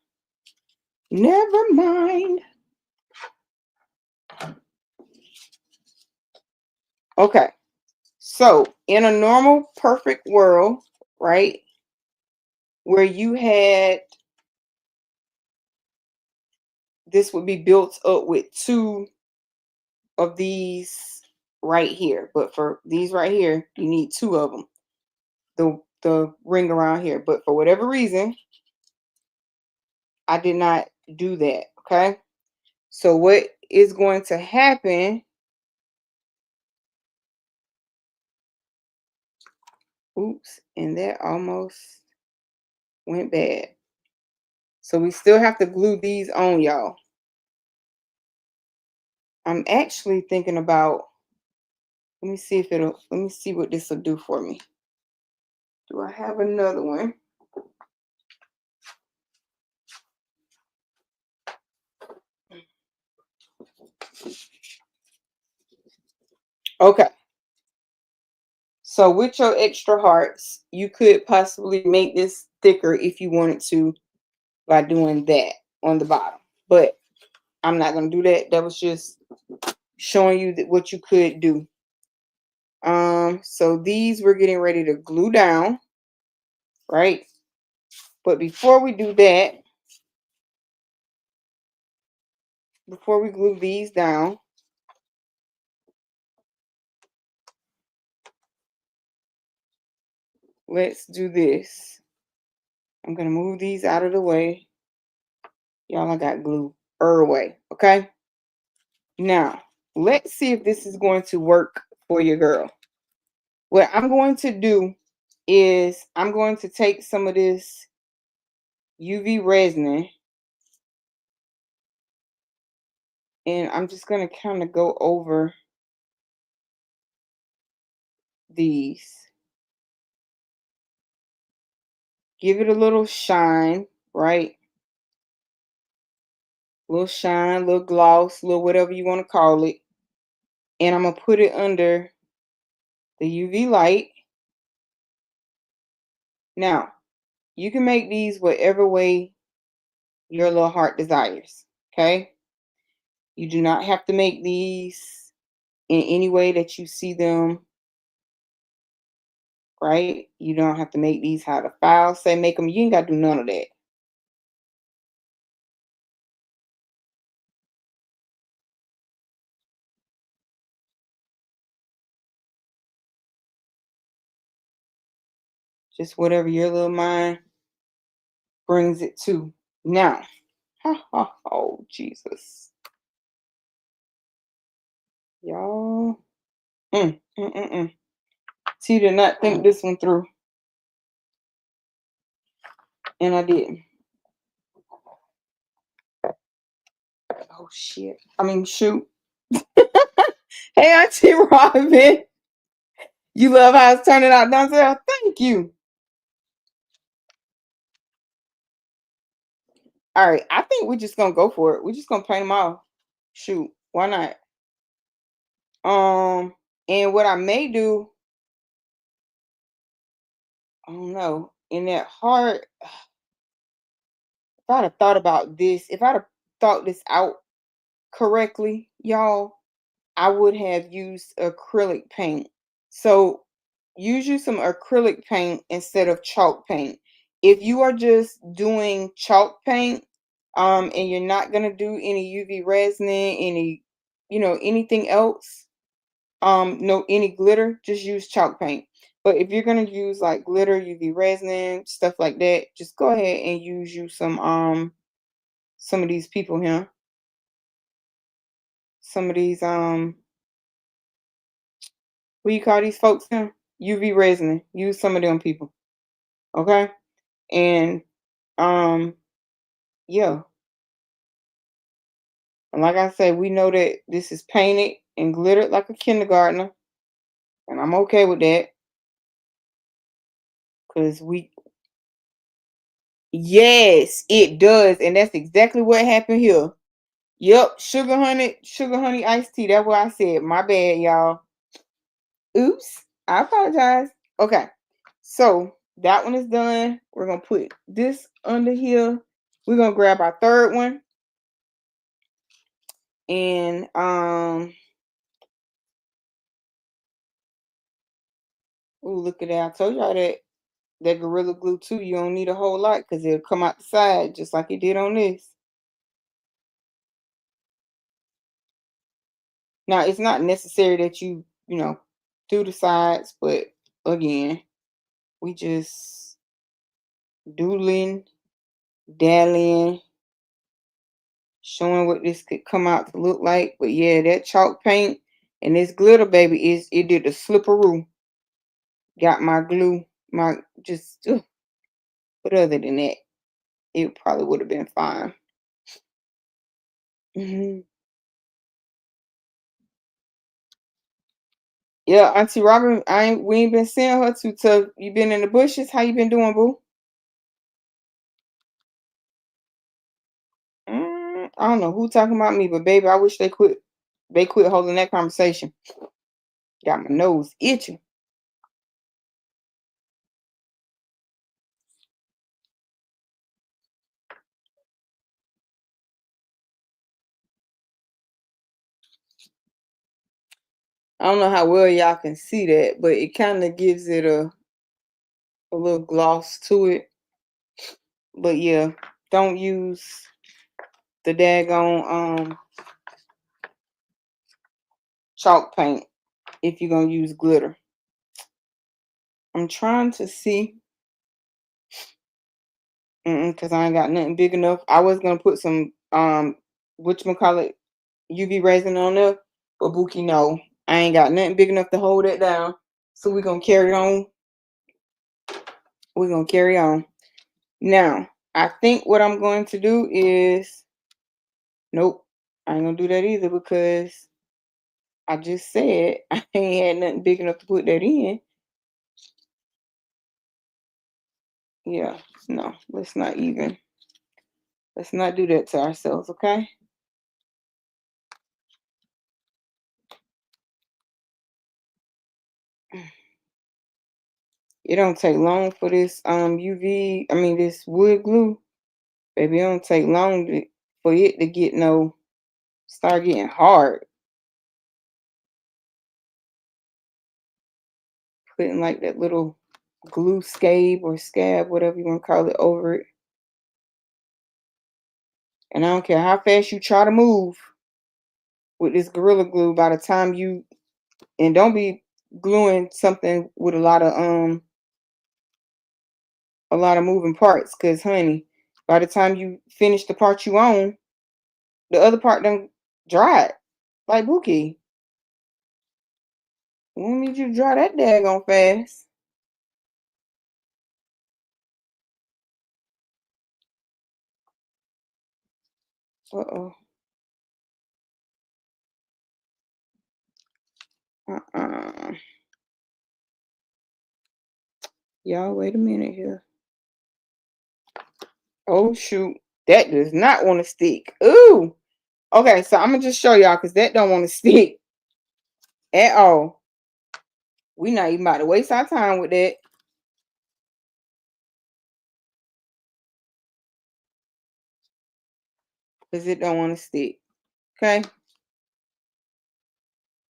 Never mind. Okay. So, in a normal, perfect world, right, where you had, this would be built up with two of these right here. But for these right here, you need two of them. The ring around here. But for whatever reason, I did not do that. Okay. So what is going to happen? Oops, and that almost went bad. So we still have to glue these on, y'all. I'm actually thinking about, let me see what this will do for me. Do I have another one? Okay. So with your extra hearts, you could possibly make this thicker if you wanted to by doing that on the bottom. But I'm not going to do that. That was just showing you what you could do. So these we're getting ready to glue down, right? But before we do that, before we glue these down, let's do this. I'm going to move these out of the way. Y'all, I got glue away, okay? Now, let's see if this is going to work for your girl. What I'm going to do is I'm going to take some of this UV resin and I'm just going to kind of go over these. Give it a little shine, right? Little shine, little gloss, little whatever you want to call it. And I'm going to put it under the UV light. Now, you can make these whatever way your little heart desires, okay? You do not have to make these in any way that you see them, right? You don't have to make these how the files say make them. You ain't got to do none of that. Just whatever your little mind brings it to. Now, oh Jesus, y'all. Mm, mm, mm, mm. T did not think this one through, and I didn't. Oh shit. I mean, shoot. Hey, Auntie Robin. You love how it's turning out downstairs? Thank you. All right. I think we're just gonna go for it. We're just gonna paint them off. Shoot. Why not? And what I may do, I don't know, in that heart, if I'd have thought about this, if I'd have thought this out correctly, y'all, I would have used acrylic paint. So use you some acrylic paint instead of chalk paint. If you are just doing chalk paint, and you're not gonna do any UV resin, any, anything else, no, any glitter, just use chalk paint. But if you're gonna use like glitter, UV resin, stuff like that, just go ahead and use you some of these people here. Some of these what do you call these folks here? UV resin. Use some of them people. Okay? And yeah. And like I said, we know that this is painted and glittered like a kindergartner. And I'm okay with that. Because yes, it does. And that's exactly what happened here. Yep, sugar honey iced tea. That's what I said. My bad, y'all. Oops. I apologize. Okay. So that one is done. We're gonna put this under here. We're gonna grab our third one. And oh, look at that. I told y'all that Gorilla Glue too, you don't need a whole lot because it'll come out the side just like it did on this. Now, it's not necessary that you do the sides, but again, we just doodling, dallying, showing what this could come out to look like. But yeah, that chalk paint and this glitter, baby, it did the slipperoo. Got my glue, my just, but other than that, it probably would have been fine. Yeah, Auntie Robin, we ain't been seeing her too tough. You been in the bushes? How you been doing, boo? I don't know who talking about me, but baby, I wish they quit. They quit holding that conversation. Got my nose itching. I don't know how well y'all can see that, but it kind of gives it a little gloss to it. But yeah, don't use the daggone chalk paint if you're gonna use glitter. I'm trying to see, because I ain't got nothing big enough. I was gonna put some whatchamacallit UV resin on there, but Buki, no, I ain't got nothing big enough to hold it down. So we're gonna carry on. We're gonna carry on. Now, I think what I'm going to do is, nope, I ain't gonna do that either because I just said I ain't had nothing big enough to put that in. Yeah, no, let's not do that to ourselves, okay? It don't take long for this this wood glue. Baby, it don't take long for it to start getting hard. Putting like that little glue scab, whatever you want to call it, over it. And I don't care how fast you try to move with this Gorilla Glue, by the time and don't be gluing something with a lot of a lot of moving parts because, honey, by the time you finish the part you own, the other part done dried. Like Bookie. We don't need you to dry that daggone fast. Uh-oh. Uh-uh. Y'all, wait a minute here. Oh, shoot. That does not want to stick. Ooh. Okay, so I'm going to just show y'all because that don't want to stick at all. We not even about to waste our time with that. Because it don't want to stick. Okay?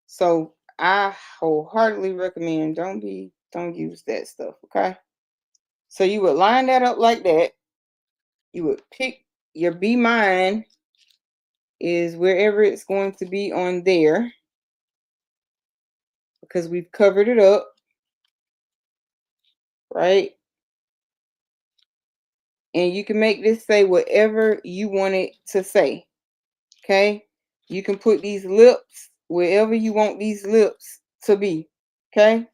So I wholeheartedly recommend don't use that stuff. Okay? So you would line that up like that. You would pick your B mine is wherever it's going to be on there because we've covered it up, right? And you can make this say whatever you want it to say, okay? You can put these lips wherever you want these lips to be, okay?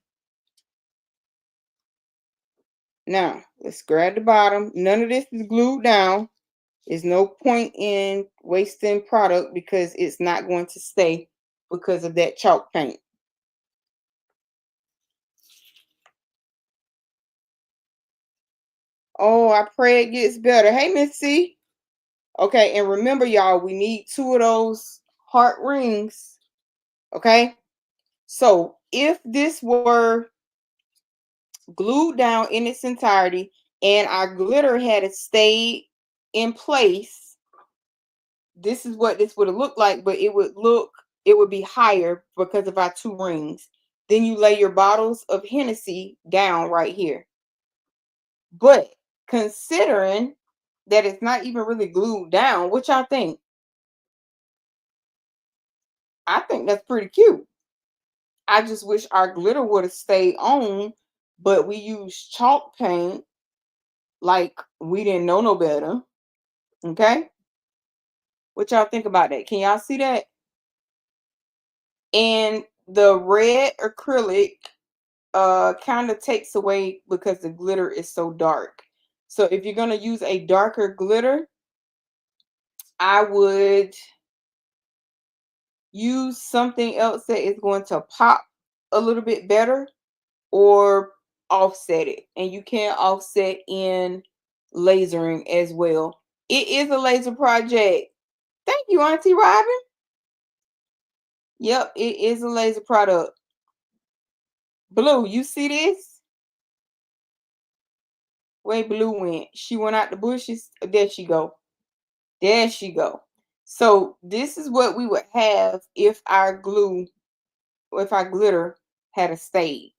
Now, let's grab the bottom. None of this is glued down. There's no point in wasting product because it's not going to stay because of that chalk paint. Oh, I pray it gets better. Hey, Miss C. Okay, and remember, y'all, we need 2 of those heart rings. Okay, so if this were glued down in its entirety and our glitter had stayed in place, this is what this would have looked like, but it would be higher because of our 2 rings. Then you lay your bottles of Hennessy down right here. But considering that it's not even really glued down, what y'all think? I think that's pretty cute. I just wish our glitter would have stayed on, but we used chalk paint like we didn't know no better. Okay? What y'all think about that? Can y'all see that? And the red acrylic kind of takes away because the glitter is so dark. So if you're going to use a darker glitter, I would use something else that is going to pop a little bit better or offset it. And you can offset in lasering as well. It is a laser project. Thank you, Auntie Robin. Yep, it is a laser product. Blue, you see this? Where Blue went? She went out the bushes. There she go. There she go. So this is what we would have if our glue, or if our glitter had a stayed.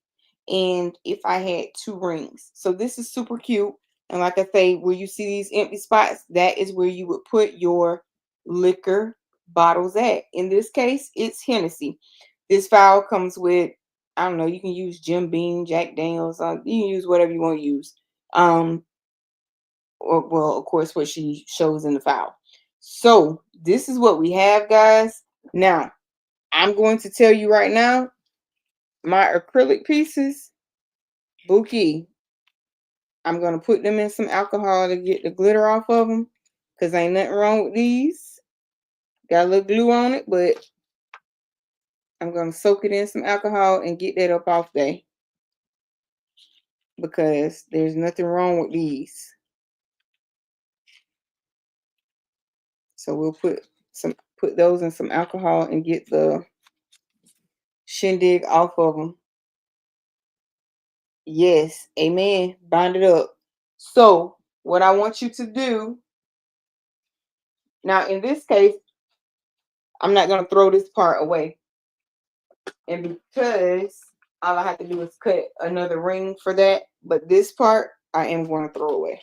And if I had 2 rings. So this is super cute. And like I say, where you see these empty spots, that is where you would put your liquor bottles at. In this case, it's Hennessy. This file comes with, I don't know, you can use Jim Beam, Jack Daniels, you can use whatever you want to use. Or, well, of course, what she shows in the file. So this is what we have, guys. Now, I'm going to tell you right now, my acrylic pieces, Bookie, I'm going to put them in some alcohol to get the glitter off of them because ain't nothing wrong with these. Got a little glue on it, but I'm going to soak it in some alcohol and get that up off there because there's nothing wrong with these. So we'll put those in some alcohol and get the shindig off of them. Yes, amen. Bind it up. So what I want you to do now, in this case, I'm not going to throw this part away. And because all I have to do is cut another ring for that, but this part I am going to throw away.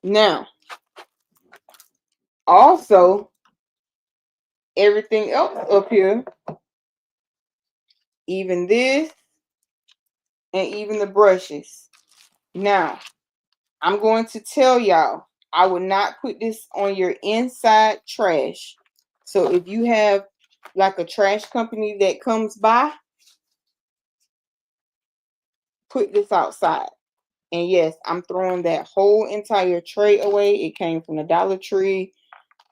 Now, also, everything else up here, even this, and even the brushes. Now, I'm going to tell y'all, I would not put this on your inside trash. So if you have like a trash company that comes by, put this outside. And yes, I'm throwing that whole entire tray away. It came from the Dollar Tree.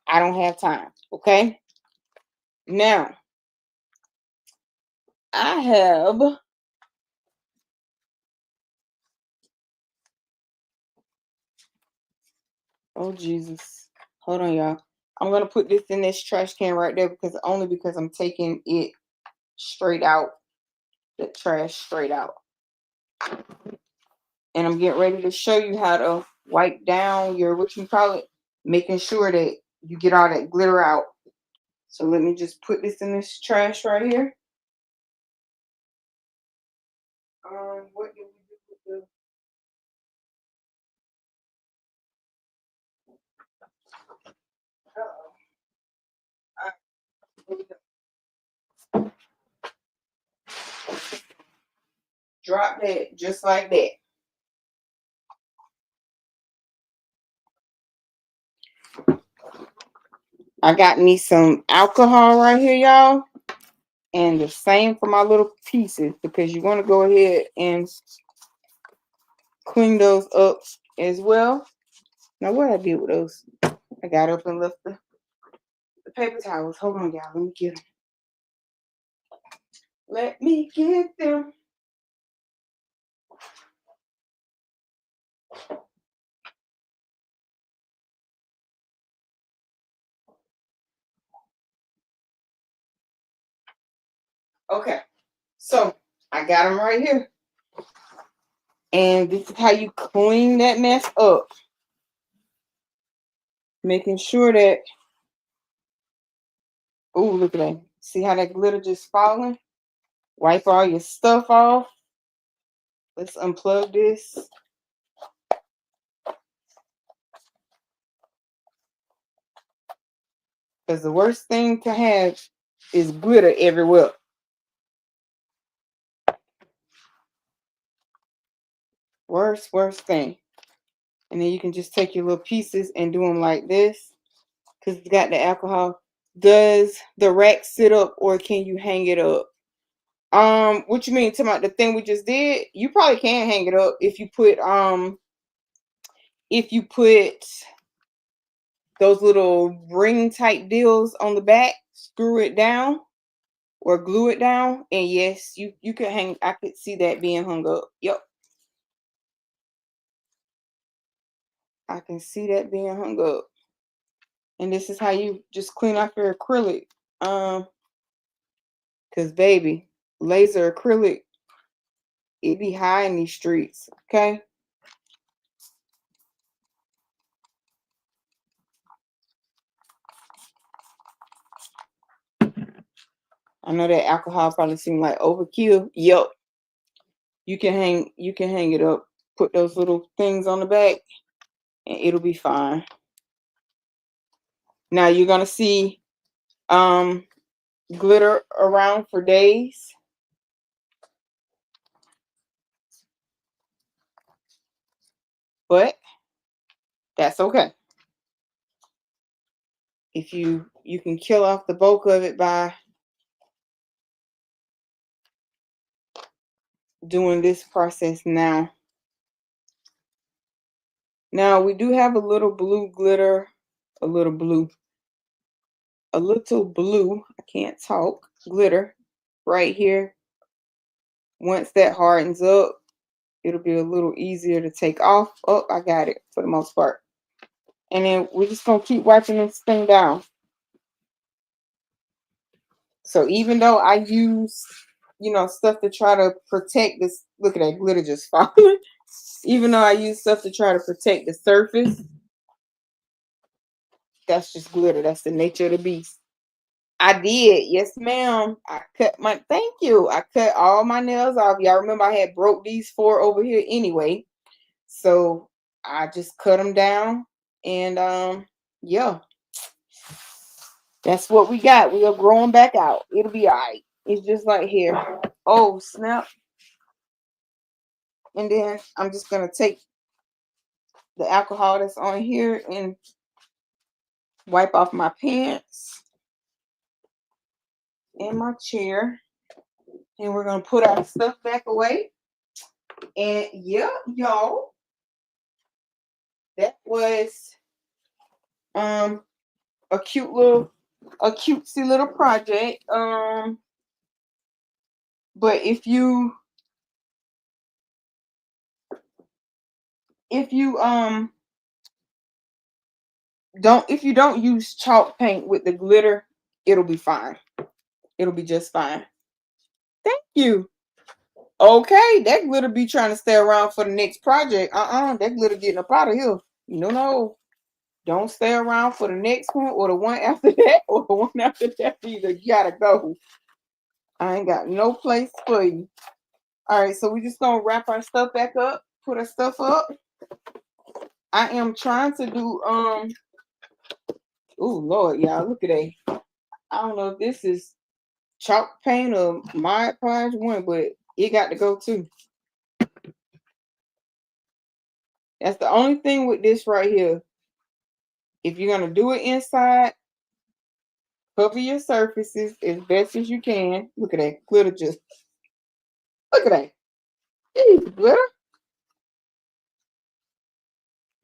I don't have time. Okay. Now, I have, oh Jesus. Hold on, y'all. I'm going to put this in this trash can right there because I'm taking it straight out, the trash straight out. And I'm getting ready to show you how to wipe down your, what you call it, making sure that you get all that glitter out. So let me just put this in this trash right here. What did we do with the, drop that just like that. I got me some alcohol right here, y'all. And the same for my little pieces because you want to go ahead and clean those up as well. Now, what I did with those, I got up and left the paper towels. Hold on, y'all. Let me get them. Let me get them. Okay. So, I got them right here. And this is how you clean that mess up. Making sure that, oh, look at that. See how that glitter just falling? Wipe all your stuff off. Let's unplug this. Because the worst thing to have is glitter everywhere. Worst thing. And then you can just take your little pieces and do them like this. Because it's got the alcohol. Does the rack sit up or can you hang it up? What you mean? Talking about the thing we just did? You probably can hang it up if you put those little ring type deals on the back, screw it down or glue it down, and yes, you could hang. I could see that being hung up. Yep, I can see that being hung up. And this is how you just clean off your acrylic. Cause baby, laser acrylic, it be high in these streets. Okay. I know that alcohol probably seemed like overkill. Yep. You can hang it up, put those little things on the back, and it'll be fine. Now you're gonna see glitter around for days. But that's okay. If you can kill off the bulk of it by doing this process now. Now we do have a little blue glitter, a little blue, I can't talk, glitter right here. Once that hardens up, it'll be a little easier to take off. Oh, I got it for the most part. And then we're just going to keep wiping this thing down. So even though I use, stuff to try to protect this, look at that glitter just falling. Even though I use stuff to try to protect the surface, that's just glitter. That's the nature of the beast. I did. Yes, ma'am. Thank you. I cut all my nails off. Y'all remember I had broke these 4 over here anyway. So I just cut them down. And yeah. That's what we got. We are growing back out. It'll be all right. It's just like here. Oh, snap. And then I'm just going to take the alcohol that's on here and wipe off my pants and my chair. And we're going to put our stuff back away. And yeah, y'all, that was a cutesy little project. But if you don't use chalk paint with the glitter, it'll be fine. It'll be just fine. Thank you. Okay, that glitter be trying to stay around for the next project. That glitter getting up out of here. No. Don't stay around for the next one or the one after that or the one after that either. You gotta go. I ain't got no place for you. All right, so we're just gonna wrap our stuff back up, put our stuff up. I am trying to do oh Lord, y'all, look at that. I don't know if this is chalk paint or Mod Podge one, but it got to go too. That's the only thing with this right here. If you're gonna do it inside, cover your surfaces as best as you can. Look at that glitter, just look at that. Jeez, glitter.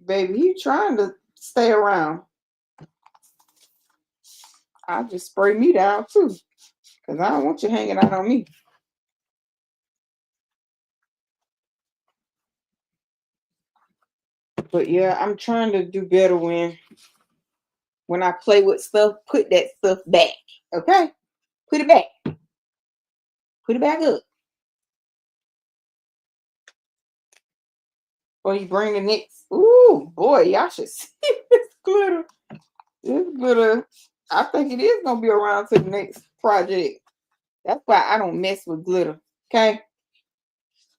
Baby, you trying to stay around. I'll just spray me down too. Because I don't want you hanging out on me. But yeah, I'm trying to do better when I play with stuff, put that stuff back. Okay? Put it back. Put it back up. Or you bring the next. Ooh, boy, y'all should see this glitter. This glitter, I think it is going to be around to the next project. That's why I don't mess with glitter. Okay?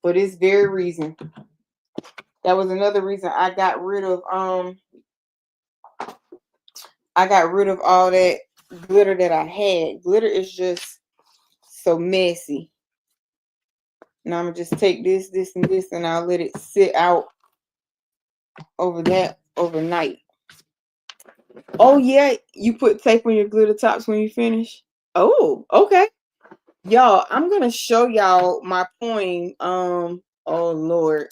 For this very reason. That was another reason I got rid of all that glitter that I had. Glitter is just so messy. Now I'm gonna just take this, and this, and I'll let it sit out over that overnight. Oh yeah, you put tape on your glitter tops when you finish. Oh, okay. Y'all, I'm gonna show y'all my poem. Oh Lord.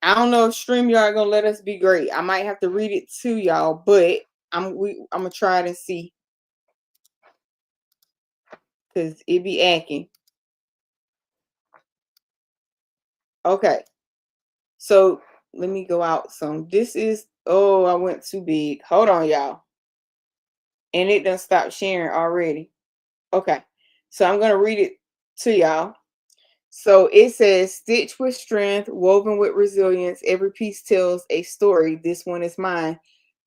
I don't know if StreamYard gonna let us be great. I might have to read it to y'all, but I'm gonna try it and see. Cause it be acting. Okay. So let me go out some. This is I went too big. Hold on, y'all. And it done stopped sharing already. Okay. So I'm gonna read it to y'all. So it says, stitched with strength, woven with resilience, every piece tells a story. This one is mine.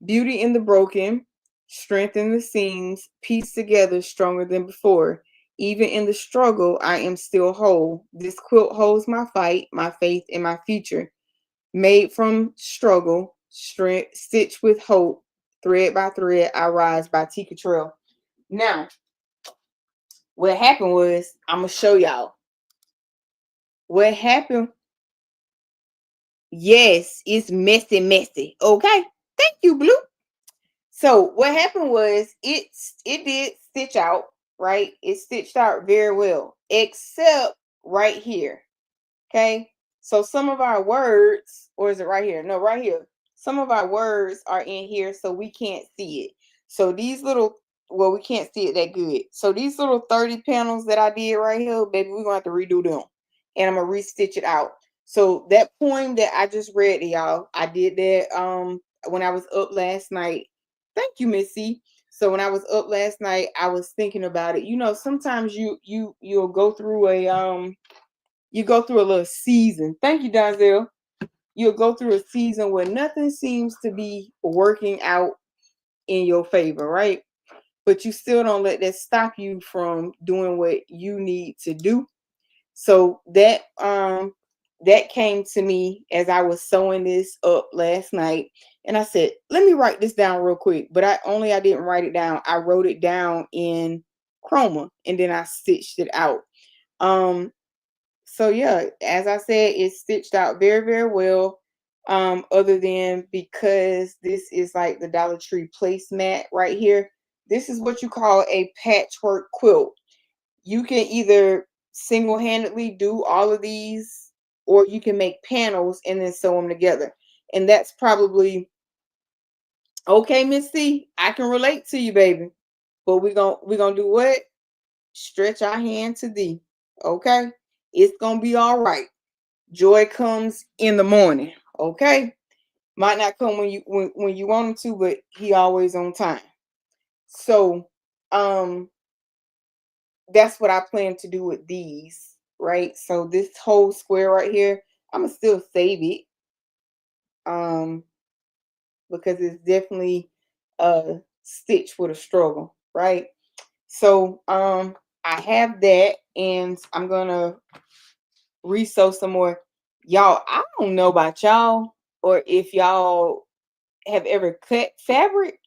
Beauty in the broken, strength in the seams, pieced together stronger than before. Even in the struggle, I am still whole. This quilt holds my fight, my faith, and my future. Made from struggle, strength, stitched with hope, thread by thread, I rise by T. Cottrell. Now, what happened was, I'm going to show y'all. What happened? Yes, it's messy. Okay. Thank you, Blue. So what happened was it did stitch out, right? It stitched out very well, except right here. Okay. So some of our words, or is it right here? No, right here. Some of our words are in here, so we can't see it. So these little, well, we can't see it that good. So these little 30 panels that I did right here, baby, we're gonna have to redo them. And I'm gonna restitch it out. So that poem that I just read to y'all, I did that when I was up last night. Thank you, Missy. So when I was up last night, I was thinking about it. You know, sometimes you'll go through a you go through a little season. Thank you, Donzel. You'll go through a season where nothing seems to be working out in your favor, right? But you still don't let that stop you from doing what you need to do. So that came to me as I was sewing this up last night. And I said, let me write this down real quick. But I didn't write it down. I wrote it down in Chroma and then I stitched it out. So yeah, as I said, it's stitched out very, very well. Other than because this is like the Dollar Tree placemat right here. This is what you call a patchwork quilt. You can either single-handedly do all of these, or you can make panels and then sew them together. And that's probably okay, Miss C. I can relate to you, baby. But we're gonna do what? Stretch our hand to thee. Okay? It's gonna be all right. Joy comes in the morning. Okay? Might not come when you want him to, but he always on time. So that's what I plan to do with these, right? So this whole square right here, I'm gonna still save it. Um because it's definitely a stitch with a struggle, right? So I have that, and I'm gonna resew some more. Y'all, I don't know about y'all or if y'all have ever cut fabric,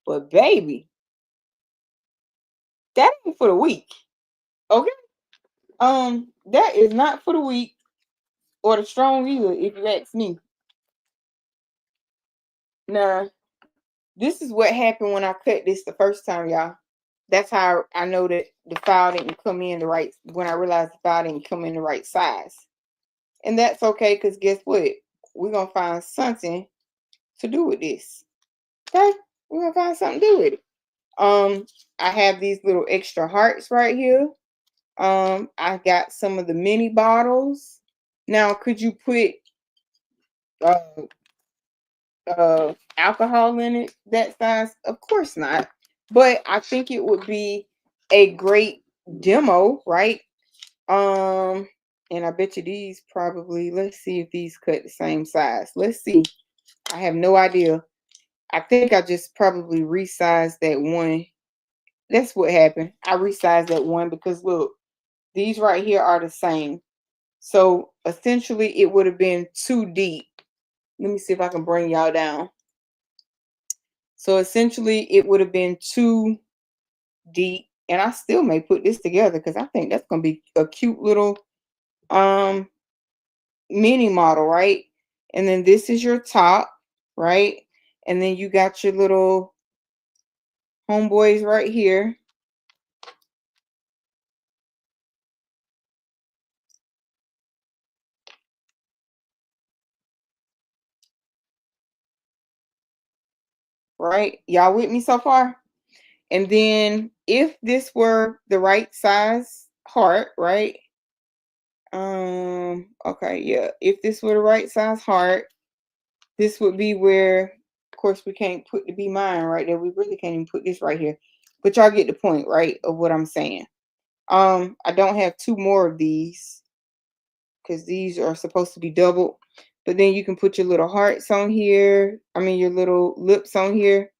but baby, that ain't for the weak. Okay? That is not for the weak or the strong either, if you ask me. Nah, this is what happened when I cut this the first time, y'all. That's how I know that the file didn't come in the right, when I realized the file didn't come in the right size. And that's okay, because guess what? We're gonna find something to do with this. Okay? We're gonna find something to do with it. I have these little extra hearts right here. I got some of the mini bottles. Now, could you put uh alcohol in it that size? Of course not. But I think it would be a great demo, right? And I bet you these probably, let's see if these cut the same size. Let's see. I have no idea. I think I just probably resized that one. That's what happened. I resized that one because look, these right here are the same. So essentially it would have been too deep. Let me see if I can bring y'all down. So essentially it would have been too deep. And I still may put this together because I think that's gonna be a cute little mini model, right? And then this is your top, right? And then you got your little homeboys right here. Right? Y'all with me so far? And then if this were the right size heart, right? Okay, yeah. If this were the right size heart, this would be where, of course, we can't put the Be Mine right there. We really can't even put this right here. But y'all get the point, right, of what I'm saying. I don't have two more of these because these are supposed to be doubled. But then you can put your little hearts on here. I mean, your little lips on here.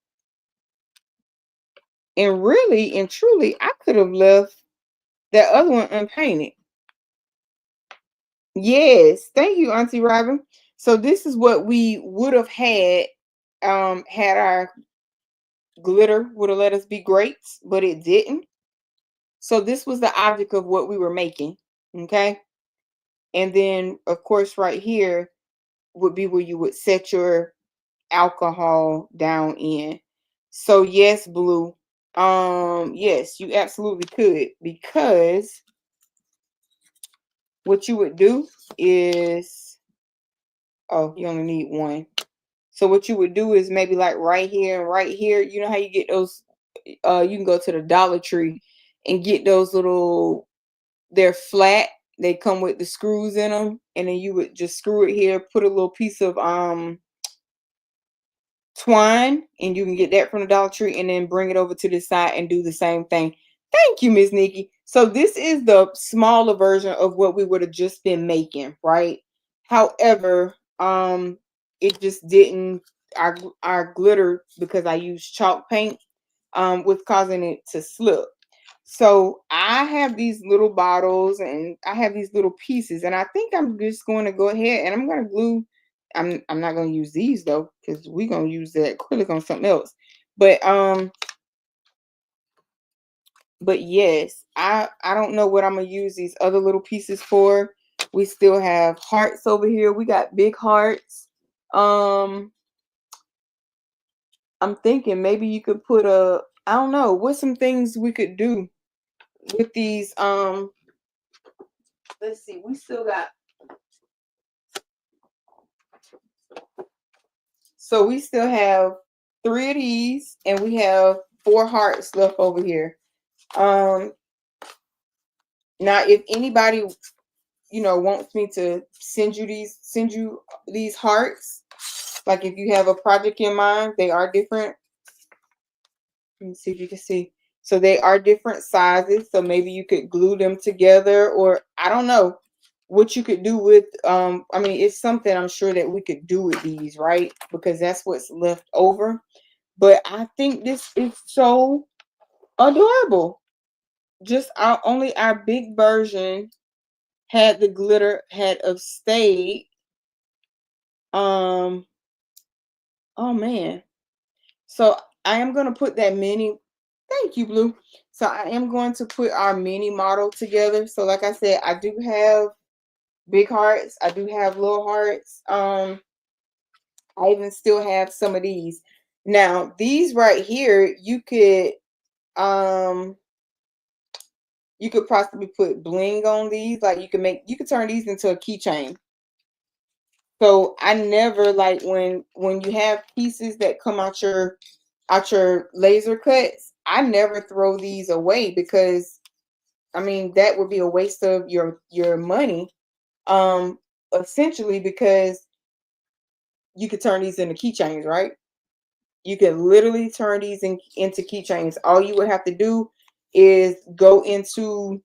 And really and truly, I could have left that other one unpainted. Yes, thank you, Auntie Robin. So this is what we would have had had our glitter would have let us be great, but it didn't. So this was the object of what we were making. Okay. And then of course right here would be where you would set your alcohol down in. So yes, Blue. Yes, you absolutely could, because what you would do is, oh, you only need one. So what you would do is maybe like right here and right here. You know how you get those, you can go to the Dollar Tree and get those little, they're flat. They come with the screws in them, and then you would just screw it here, put a little piece of twine, and you can get that from the Dollar Tree, and then bring it over to this side and do the same thing. Thank you, Miss Nikki. So this is the smaller version of what we would have just been making, right? However, it just didn't, our glitter, because I used chalk paint, was causing it to slip. So I have these little bottles and I have these little pieces, and I think I'm just going to go ahead and I'm going to glue. I'm not going to use these though, because we're going to use that acrylic on something else. But But yes, I don't know what I'm gonna use these other little pieces for. We still have hearts over here. We got big hearts. Um, I'm thinking maybe you could put a, I don't know, what's some things we could do with these. Let's see, we still got, so we still have 3 of these and we have 4 hearts left over here. Um, now if anybody, you know, wants me to send you these hearts, like if you have a project in mind, they are different. Let me see if you can see. So they are different sizes. So maybe you could glue them together, or I don't know what you could do with, I mean, it's something I'm sure that we could do with these, right? Because that's what's left over. But I think this is so adorable. Just our big version had the glitter, had of stayed. Oh man. So I am going to put that mini. Thank you, Blue. So I am going to put our mini model together. So like I said, I do have big hearts. I do have little hearts. I even still have some of these. Now, these right here, you could possibly put bling on these. Like you could turn these into a keychain. So I never like when you have pieces that come out your laser cuts, I never throw these away because I mean that would be a waste of your money. Essentially because you could turn these into keychains, right? You can literally turn these into keychains. All you would have to do is go into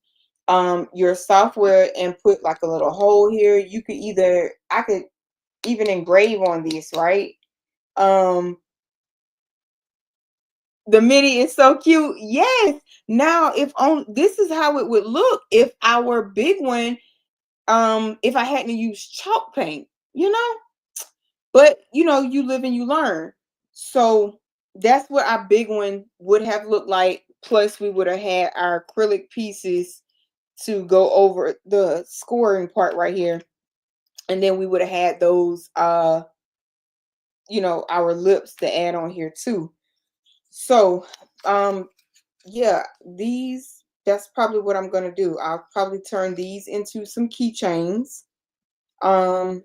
your software and put like a little hole here. You could either I could even engrave on this, right? Um the mini is so cute. Yes. Now, if on this is how it would look if our big one, if I hadn't used chalk paint, you know. But you know, you live and you learn. So that's what our big one would have looked like. Plus, we would have had our acrylic pieces to go over the scoring part right here, and then we would have had those, you know, our lips to add on here too. So, yeah, these, that's probably what I'm gonna do. I'll probably turn these into some keychains. Um,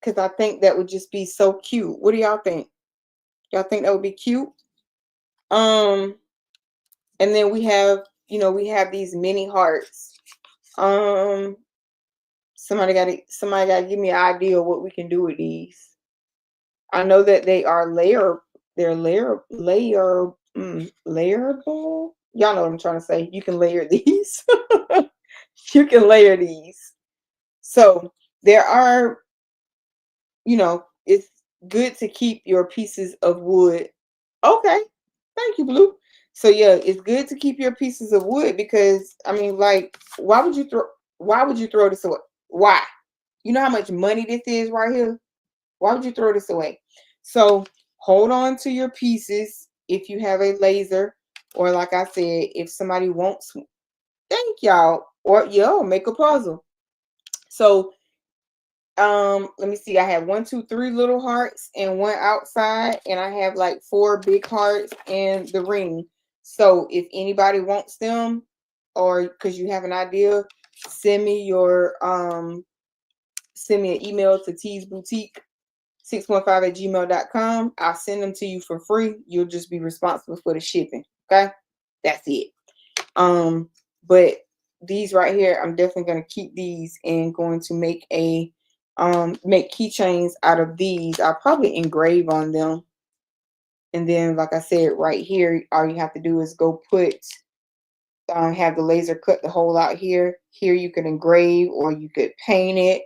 because I think that would just be so cute. What do y'all think? Y'all think that would be cute? Um, and then we have, you know, we have these mini hearts. Um, somebody gotta give me an idea of what we can do with these. I know that they are layerable. Y'all know what I'm trying to say. You can layer these. You can layer these. So there are, you know, it's good to keep your pieces of wood. Okay. Thank you, Blue. So yeah, it's good to keep your pieces of wood because I mean, like, why would you throw this away? Why? You know how much money this is right here? Why would you throw this away? So hold on to your pieces if you have a laser, or like I said, if somebody wants, thank y'all, or yo, make a puzzle. So let me see, I have 1 2 3 little hearts and one outside, and I have like 4 big hearts in the ring. So if anybody wants them, or because you have an idea, send me your send me an email to teasboutique615@gmail.com. I'll send them to you for free. You'll just be responsible for the shipping. Okay, that's it. But these right here, I'm definitely going to keep these and going to make a make keychains out of these. I'll probably engrave on them, and then like I said, right here, all you have to do is go put have the laser cut the hole out here. Here you could engrave or you could paint it.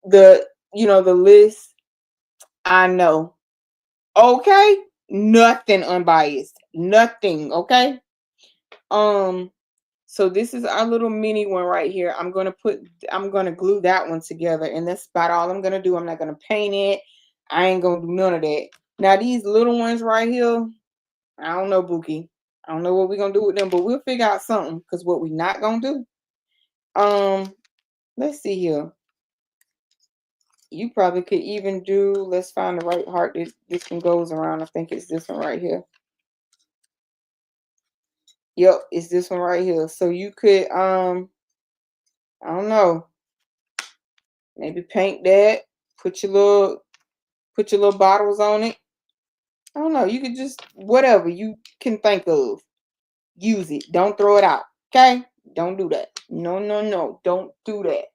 The, you know, the list, I know. Okay, nothing unbiased, nothing. Okay. um So this is our little mini one right here. I'm gonna glue that one together, and that's about all I'm gonna do. I'm not gonna paint it. I ain't gonna do none of that. Now these little ones right here, I don't know, Bookie. I don't know what we're gonna do with them, but we'll figure out something. Because what we're not gonna do, let's see here. You probably could even do, let's find the right heart this one goes around. I think it's this one right here. Yep, it's this one right here. So you could, I don't know, maybe paint that, put your little bottles on it. I don't know, you could just, whatever you can think of, use it. Don't throw it out, okay? Don't do that. No, no, no, don't do that.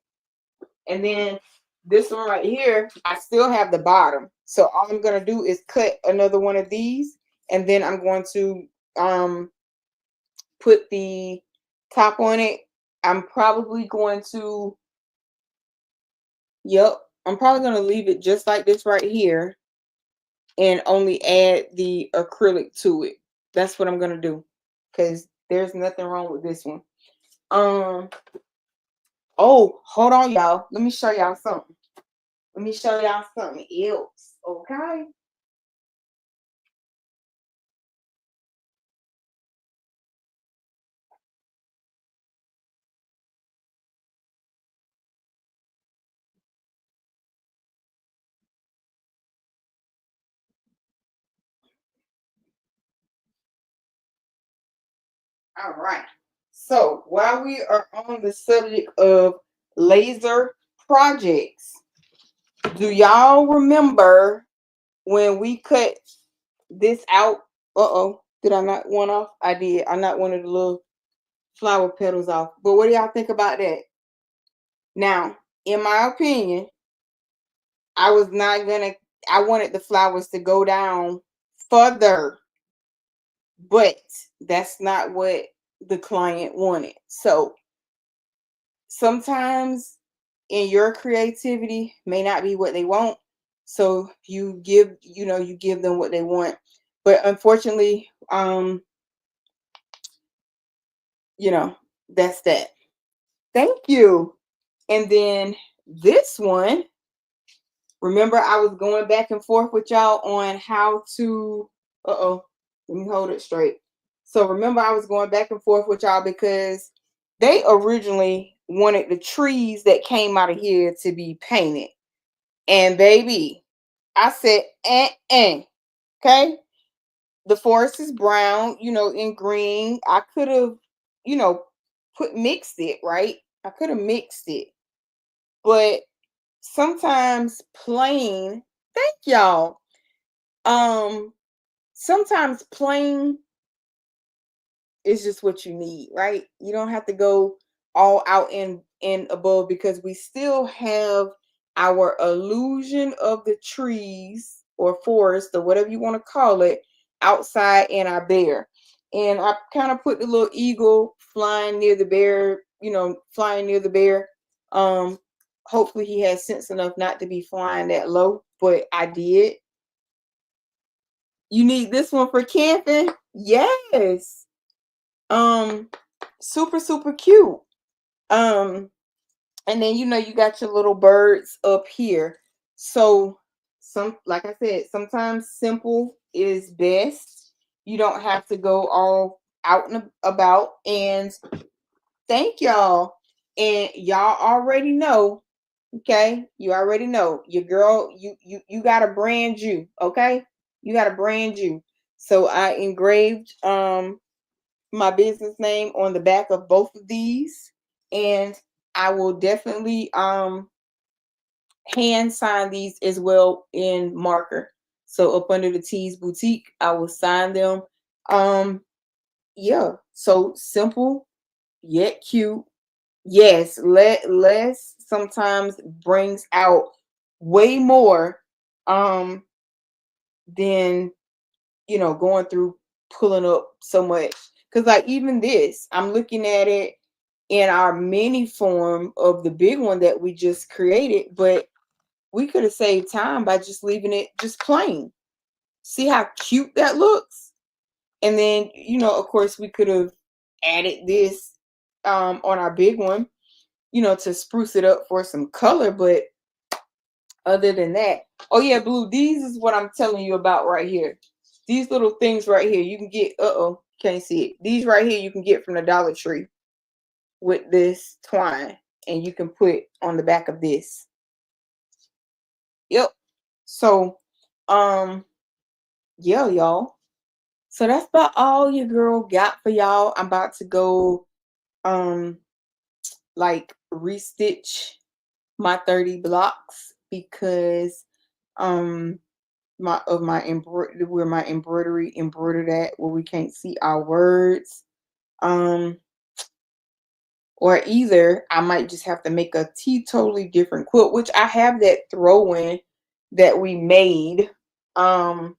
And then this one right here, I still have the bottom. So all I'm going to do is cut another one of these, and then I'm going to put the top on it. I'm probably going to, yep, I'm probably going to leave it just like this right here and only add the acrylic to it. That's what I'm going to do, because there's nothing wrong with this one. Oh, hold on, y'all. Let me show y'all something. Let me show y'all something else, okay? All right. So while we are on the subject of laser projects, do y'all remember when we cut this out? Uh-oh. Did I knock one off? I did. I knocked one of the little flower petals off. But what do y'all think about that? Now, in my opinion, I was not gonna, I wanted the flowers to go down further, but that's not what the client wanted. So sometimes in your creativity may not be what they want. So you give, you give them what they want. But unfortunately, that's that. Thank you. And then this one, remember I was going back and forth with y'all on how to, let me hold it straight. So remember I was going back and forth with y'all because they originally wanted the trees that came out of here to be painted. And baby, I said, okay. The forest is brown, in green. I could have, mixed it, right? I could have mixed it. But sometimes plain, thank y'all. Sometimes plain is just what you need, right? You don't have to go all out and above, because we still have our illusion of the trees or forest or whatever you want to call it outside in our bear. And I kind of put the little eagle flying near the bear, flying near the bear. Hopefully he has sense enough not to be flying that low, but I did. You need this one for camping? Yes. Super, super cute. And then you got your little birds up here. So like I said, sometimes simple is best. You don't have to go all out and about. And thank y'all. And y'all already know, okay? You already know your girl, you gotta brand you, okay? You gotta brand you. So I engraved my business name on the back of both of these, and I will definitely hand sign these as well in marker. So up under the T's Boutique, I will sign them. Yeah, so simple yet cute. Yes, less sometimes brings out way more than going through pulling up so much. Because like even this, I'm looking at it in our mini form of the big one that we just created, but we could have saved time by just leaving it just plain. See how cute that looks? And then, of course, we could have added this on our big one, to spruce it up for some color. But other than that, oh yeah, Blue, these is what I'm telling you about right here. These little things right here, you can get, Can't see it. These right here you can get from the Dollar Tree with this twine, and you can put on the back of this. Yep. So, yeah, y'all. So that's about all your girl got for y'all. I'm about to go, like restitch my 30 blocks because, my embroidery, where my embroidery embroidered at, where we can't see our words. Or either I might just have to make a totally different quilt, which I have that throw-in that we made. I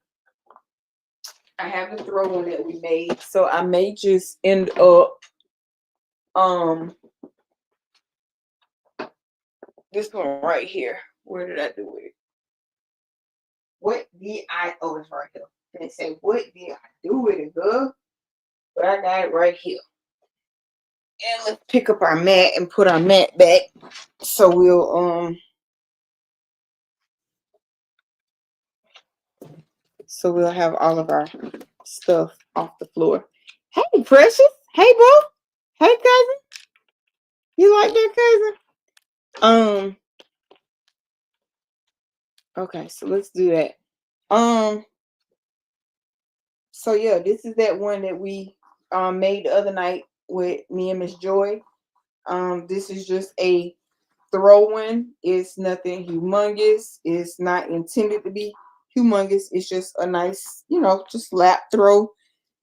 have the throw-in that we made, so I may just end up this one right here. Where did I do it? What did I? Oh, it's right here. And say, what did I do with it, girl? But I got it right here. And let's pick up our mat and put our mat back. So we'll have all of our stuff off the floor. Hey, Precious. Hey, bro. Hey, cousin. You like that, cousin? Okay, so let's do that. So yeah, this is that one that we made the other night with me and Miss Joy. This is just a throw-in. It's nothing humongous. It's not intended to be humongous. It's just a nice, just lap throw.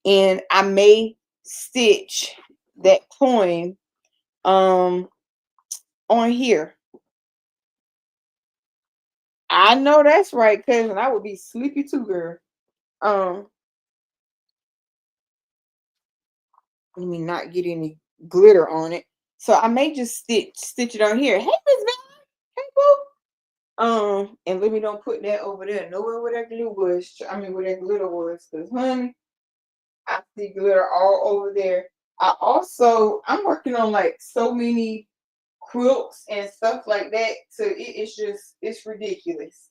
And I may stitch that poem on here. I know that's right, cousin. I would be sleepy too, girl. Let me not get any glitter on it. So I may just stitch it on here. Hey, Miss Van. Hey, boo. And let me don't put that over there. Nowhere where that glue was. I mean, where that glitter was. Because, honey, I see glitter all over there. I'm working on like so many quilts and stuff like that. So it's ridiculous.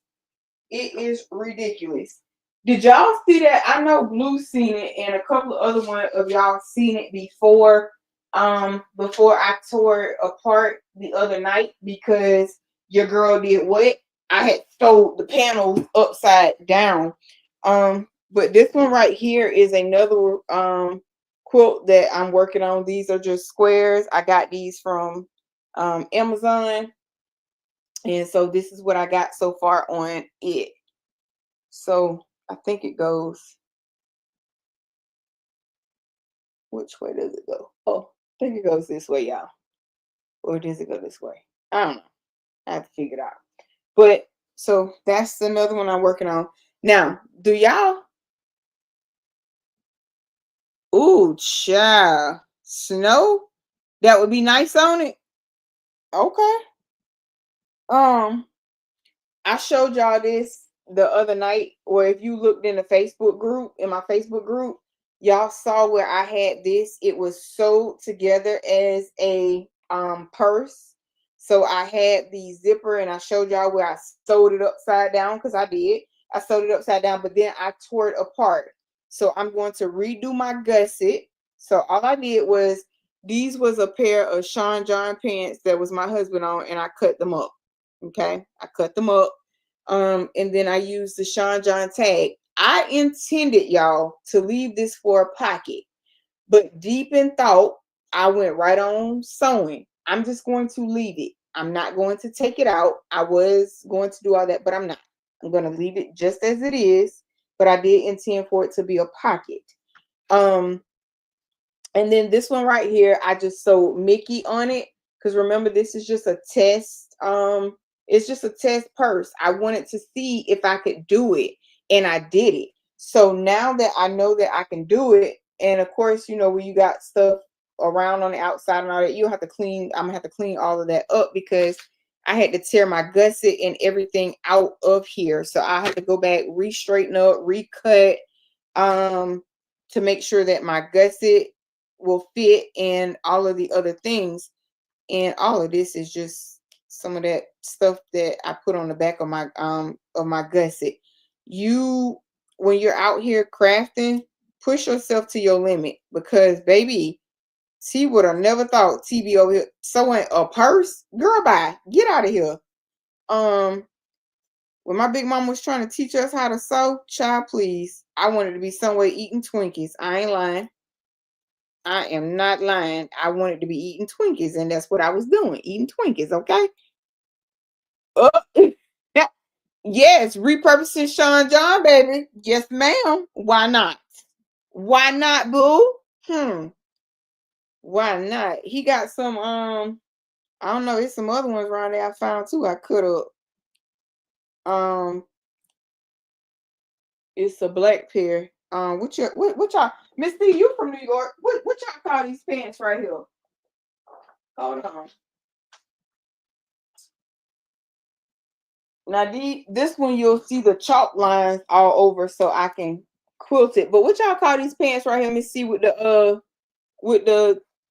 It is ridiculous. Did y'all see that? I know Blue seen it, and a couple of other one of y'all seen it before. Before I tore it apart the other night because your girl did what? I had sewed the panels upside down. But this one right here is another quilt that I'm working on. These are just squares. I got these from Amazon. And so this is what I got so far on it. So I think it goes, which way does it go? Oh, I think it goes this way, y'all. Or does it go this way? I don't know. I have to figure it out. But so that's another one I'm working on. Now, do y'all? Ooh, child. Snow? That would be nice on it. Okay. I showed y'all this the other night, or if you looked in my Facebook group, y'all saw where I had this. It was sewed together as a purse. So I had the zipper, and I showed y'all where I sewed it upside down because I did. I sewed it upside down, but then I tore it apart. So I'm going to redo my gusset. So all I did was, these was a pair of Sean John pants that was my husband on, and I cut them up. Okay, I cut them up. And then I used the Sean John tag. I intended, y'all, to leave this for a pocket, but deep in thought, I went right on sewing. I'm just going to leave it. I'm not going to take it out. I was going to do all that, but I'm not. I'm going to leave it just as it is, but I did intend for it to be a pocket. And then this one right here, I just sewed Mickey on it. Because remember, this is just a test. It's just a test purse. I wanted to see if I could do it. And I did it. So now that I know that I can do it, and of course, when you got stuff around on the outside and all that, you have to clean. I'm gonna have to clean all of that up because I had to tear my gusset and everything out of here. So I had to go back, re-straighten up, recut, to make sure that my gusset will fit and all of the other things. And all of this is just some of that stuff that I put on the back of my gusset. When you're out here crafting, Push yourself to your limit because, baby, T would have never thought TB over here sewing a purse. Girl, bye. Get out of here. When my big mama was trying to teach us how to sew, child, please, I wanted to be somewhere eating Twinkies. I ain't lying. I am not lying. I wanted to be eating Twinkies, and that's what I was doing, eating Twinkies, okay? Yes, repurposing Sean John, baby. Yes, ma'am. Why not? Why not, boo? Why not? He got some I don't know, there's some other ones around there I found too. I could have it's a black pair. What y'all Miss D, you from New York. What y'all call these pants right here? Hold on. Now this one you'll see the chalk lines all over so I can quilt it. But what y'all call these pants right here? Let me see with the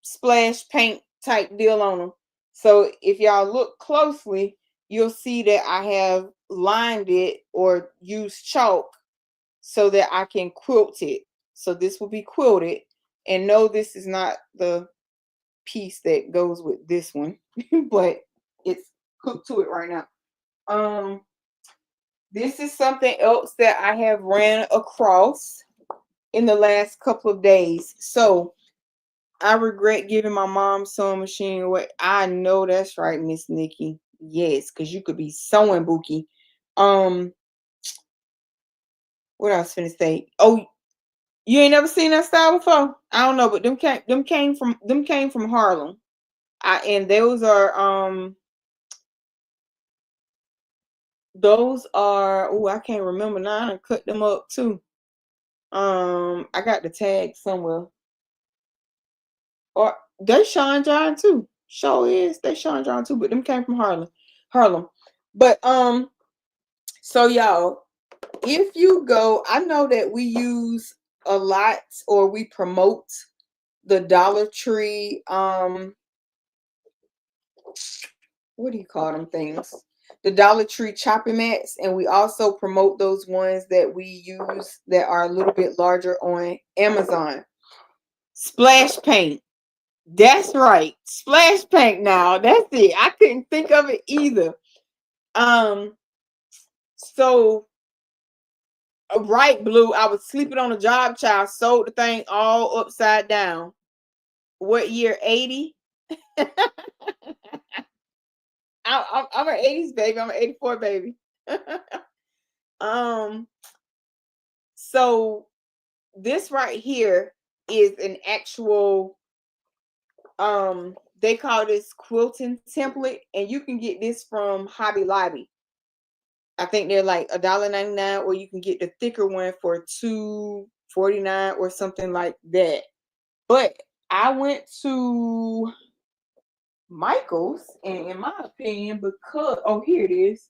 splash paint type deal on them. So if y'all look closely, you'll see that I have lined it or used chalk so that I can quilt it. So this will be quilted. And no, this is not the piece that goes with this one, but it's hooked to it right now. This is something else that I have ran across in the last couple of days. So I regret giving my mom's sewing machine away. I know that's right, Miss Nikki. Yes, because you could be sewing, Bookie. What I was finna say? Oh, you ain't never seen that style before? I don't know, but them came from Harlem. And those are oh, I can't remember now. I cut them up too. I got the tag somewhere. Or they Sean John too. Show is they Sean John too, but them came from Harlem. But so y'all, if you go, I know that we use a lot or we promote the Dollar Tree what do you call them things? The Dollar Tree chopping mats, and we also promote those ones that we use that are a little bit larger on Amazon. Splash paint. That's right. Splash paint now. That's it. I couldn't think of it either. So right, Blue, I was sleeping on a job child, sold the thing all upside down. What year? 80? I'm an 80s baby. I'm an 84 baby. So this right here is an actual they call this quilting template, and you can get this from Hobby Lobby. I think they're like $1.99, or you can get the thicker one for $2.49 or something like that. But I went to Michael's, and in my opinion, because here it is.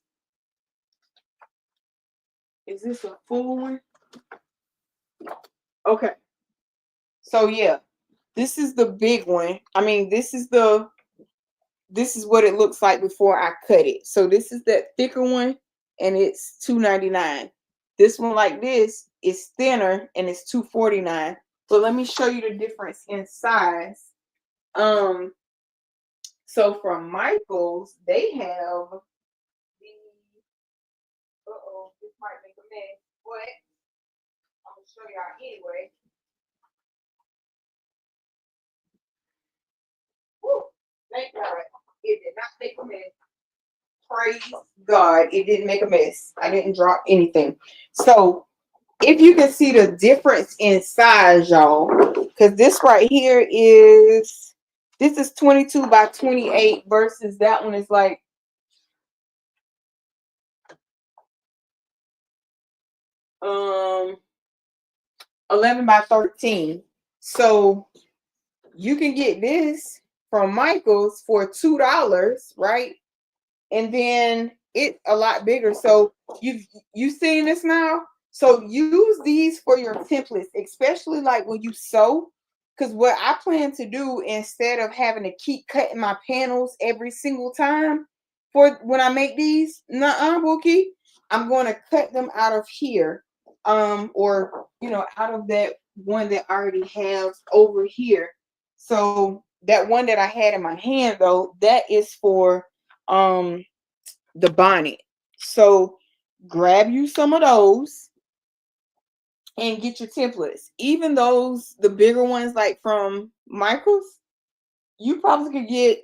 Is this a full one? Okay. So yeah, this is the big one. I mean, this is what it looks like before I cut it. So this is that thicker one, and it's $2.99. This one like this is thinner, and it's $2.49. But let me show you the difference in size. So from Michael's, they have the this might make a mess, but I'm gonna show y'all anyway. Woo, thank God. It did not make a mess. Praise God, it didn't make a mess. I didn't drop anything. So if you can see the difference in size, y'all, because this right here is 22 by 28 versus that one is like 11 by 13. So you can get this from Michael's for $2, right? And then it's a lot bigger. So you've seen this now. So use these for your templates, especially like when you sew. Because what I plan to do, instead of having to keep cutting my panels every single time for when I make these, Bookie, I'm going to cut them out of here, or out of that one that I already have over here. So that one that I had in my hand though, that is for the bonnet. So grab you some of those and get your templates. Even those, the bigger ones like from Michaels, you probably could get,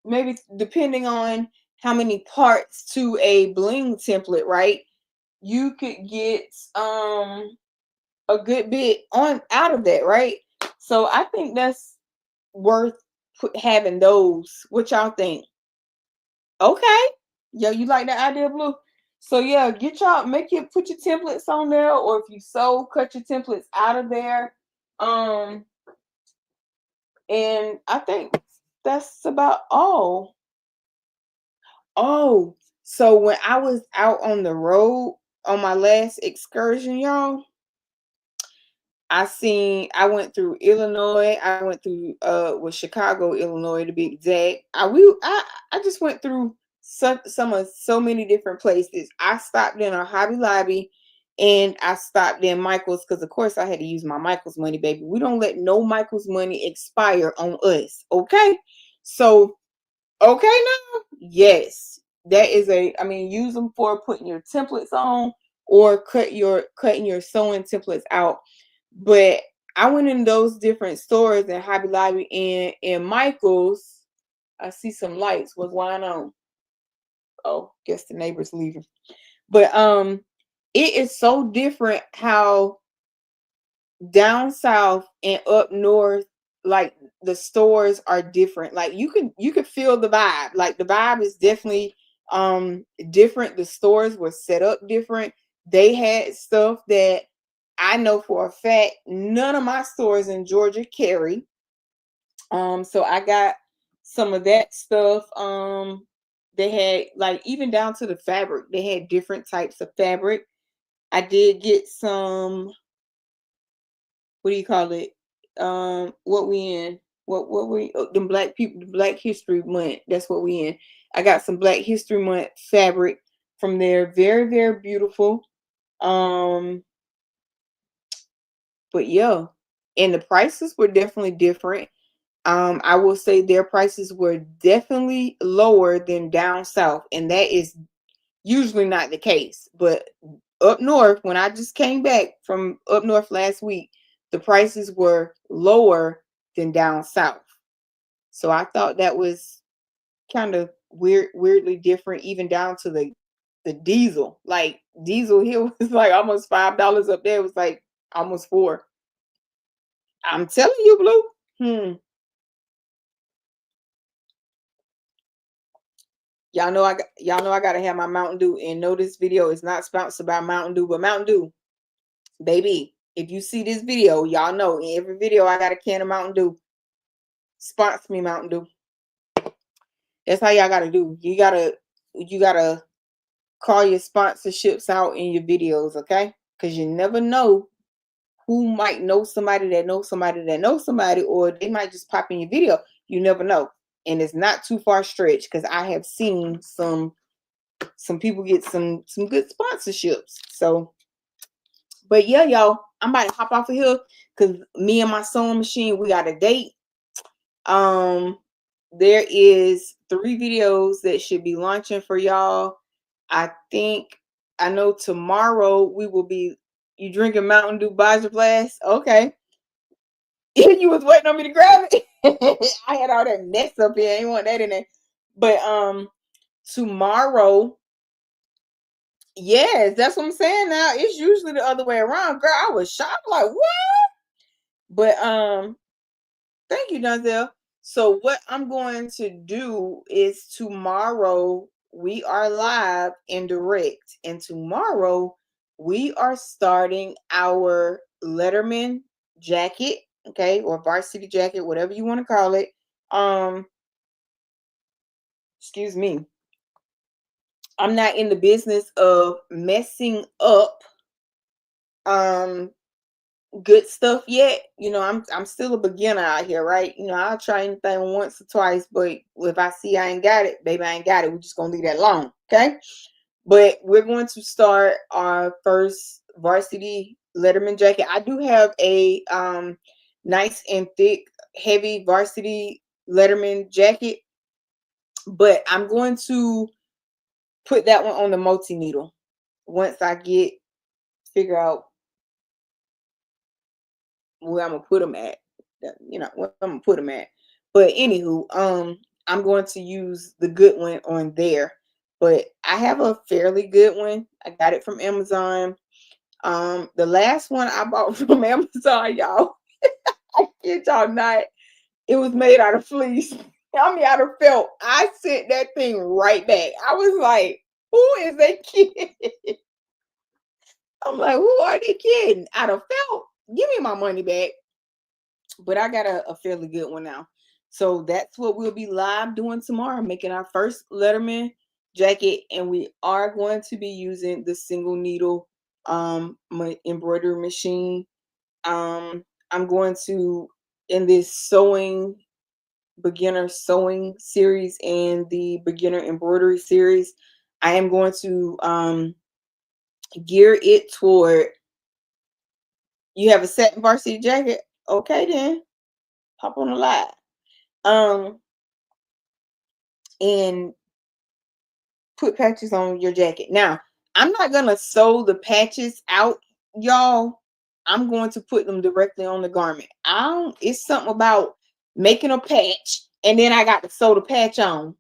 maybe depending on how many parts to a bling template, right? You could get a good bit on out of that, right? So I think that's worth having those. What y'all think? Okay. Yo, you like that idea, Blue? So yeah, get y'all, put your templates on there, or if you sew, cut your templates out of there. Um, and I think that's about all. Oh, so when I was out on the road on my last excursion, y'all, I went through Illinois. I went through Chicago, Illinois to be exact. I just went through so many different places. I stopped in a Hobby Lobby and I stopped in Michael's because of course I had to use my Michael's money, baby. We don't let no Michael's money expire on us. Okay. So okay now? Yes. That is use them for putting your templates on or cutting your sewing templates out. But I went in those different stores in Hobby Lobby and in Michael's. I see some lights. What's going on? Oh, guess the neighbor's leaving. But it is so different how down south and up north, like the stores are different. Like you could feel the vibe. Like the vibe is definitely different. The stores were set up different. They had stuff that I know for a fact none of my stores in Georgia carry. So I got some of that stuff. They had like even down to the fabric. They had different types of fabric. I did get some, what do you call it? What we in? What we the black people, the Black History Month. That's what we in. I got some Black History Month fabric from there. Very, very beautiful. But yeah, and the prices were definitely different. I will say their prices were definitely lower than down south, and that is usually not the case. But up north, when I just came back from up north last week, the prices were lower than down south. So I thought that was kind of weirdly different, even down to the diesel. Like diesel here was like almost $5 up there. It was like almost $4. I'm telling you, Blue. Y'all know I gotta have my Mountain Dew. And no, this video is not sponsored by Mountain Dew, but Mountain Dew, baby. If you see this video, y'all know in every video I got a can of Mountain Dew. Sponsor me, Mountain Dew. That's how y'all gotta do. You gotta call your sponsorships out in your videos, okay? Because you never know who might know somebody that knows somebody that knows somebody, or they might just pop in your video. You never know. And it's not too far stretched because I have seen some people get some good sponsorships. So, but yeah, y'all, I'm about to hop off of here because me and my sewing machine, we got a date. There is 3 videos that should be launching for y'all. I know tomorrow we will be. You drinking Mountain Dew Baja Blast? Okay. You was waiting on me to grab it. I had all that mess up here. I ain't want that in there. But tomorrow, yes, that's what I'm saying now. It's usually the other way around. Girl, I was shocked, like, what? But thank you, Donzel. So what I'm going to do is tomorrow we are live and direct. And tomorrow we are starting our Letterman jacket, okay, or varsity jacket, whatever you want to call it. Excuse me. I'm not in the business of messing up good stuff yet. You know, I'm still a beginner out here, right? You know, I'll try anything once or twice, but if I see I ain't got it, baby, I ain't got it. We're just gonna leave that alone, okay? But we're going to start our first varsity Letterman jacket. I do have a nice and thick, heavy varsity Letterman jacket, but I'm going to put that one on the multi needle once I figure out where I'm gonna put them at. You know where I'm gonna put them at. But anywho, I'm going to use the good one on there. But I have a fairly good one. I got it from Amazon. The last one I bought from Amazon, y'all, I kid y'all not, it was made out of fleece. I mean, out of felt. I sent that thing right back. I was like, who is that kid? I'm like, who are they kidding? Out of felt? Give me my money back. But I got a fairly good one now. So that's what we'll be live doing tomorrow, making our first Letterman jacket. And we are going to be using the single needle embroidery machine. I'm going to, in this beginner sewing series and the beginner embroidery series, I am going to gear it toward, you have a satin varsity jacket? Okay then, hop on the live. And put patches on your jacket. Now, I'm not gonna sew the patches out, y'all. I'm going to put them directly on the garment. It's something about making a patch and then I got to sew the patch on.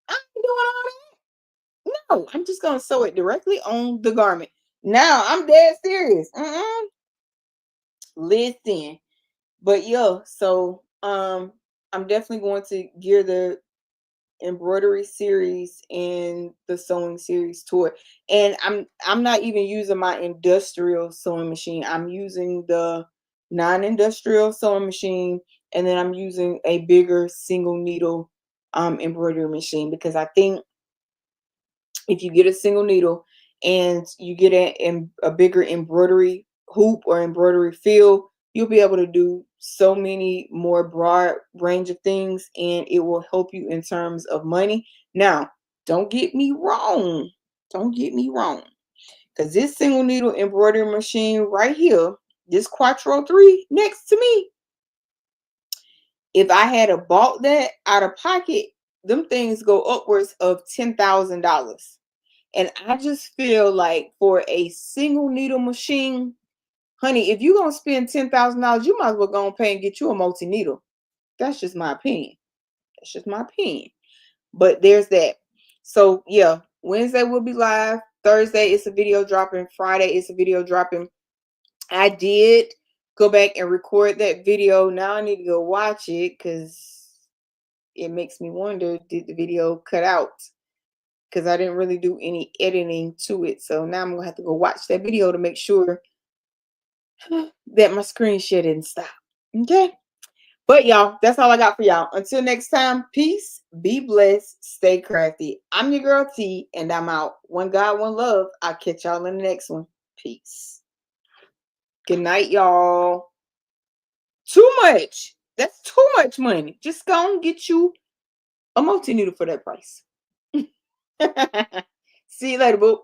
I'm doing all that. No, I'm just gonna sew it directly on the garment. Now I'm dead serious. Listen, but yeah, so I'm definitely going to gear the embroidery series and the sewing series toward, and I'm not even using my industrial sewing machine. I'm using the non-industrial sewing machine, and then I'm using a bigger single needle embroidery machine, because I think if you get a single needle and you get a bigger embroidery hoop or embroidery fill, you'll be able to do so many more broad range of things, and it will help you in terms of money. Now, don't get me wrong. Don't get me wrong. Because this single needle embroidery machine right here, this Quattro 3 next to me, if I had bought that out of pocket, them things go upwards of $10,000. And I just feel like for a single needle machine, honey, if you're going to spend $10,000, you might as well go and pay and get you a multi needle. That's just my opinion. That's just my opinion. But there's that. So yeah, Wednesday will be live. Thursday it's a video dropping. Friday it's a video dropping. I did go back and record that video. Now I need to go watch it because it makes me wonder, did the video cut out? Because I didn't really do any editing to it. So now I'm going to have to go watch that video to make sure that my screen share didn't stop. Okay? But y'all, that's all I got for y'all. Until next time, peace, be blessed, stay crafty. I'm your girl T, and I'm out. One God, one love. I'll catch y'all in the next one. Peace. Good night, y'all. Too much. That's too much money. Just go and get you a multi-needle for that price. See you later, boo.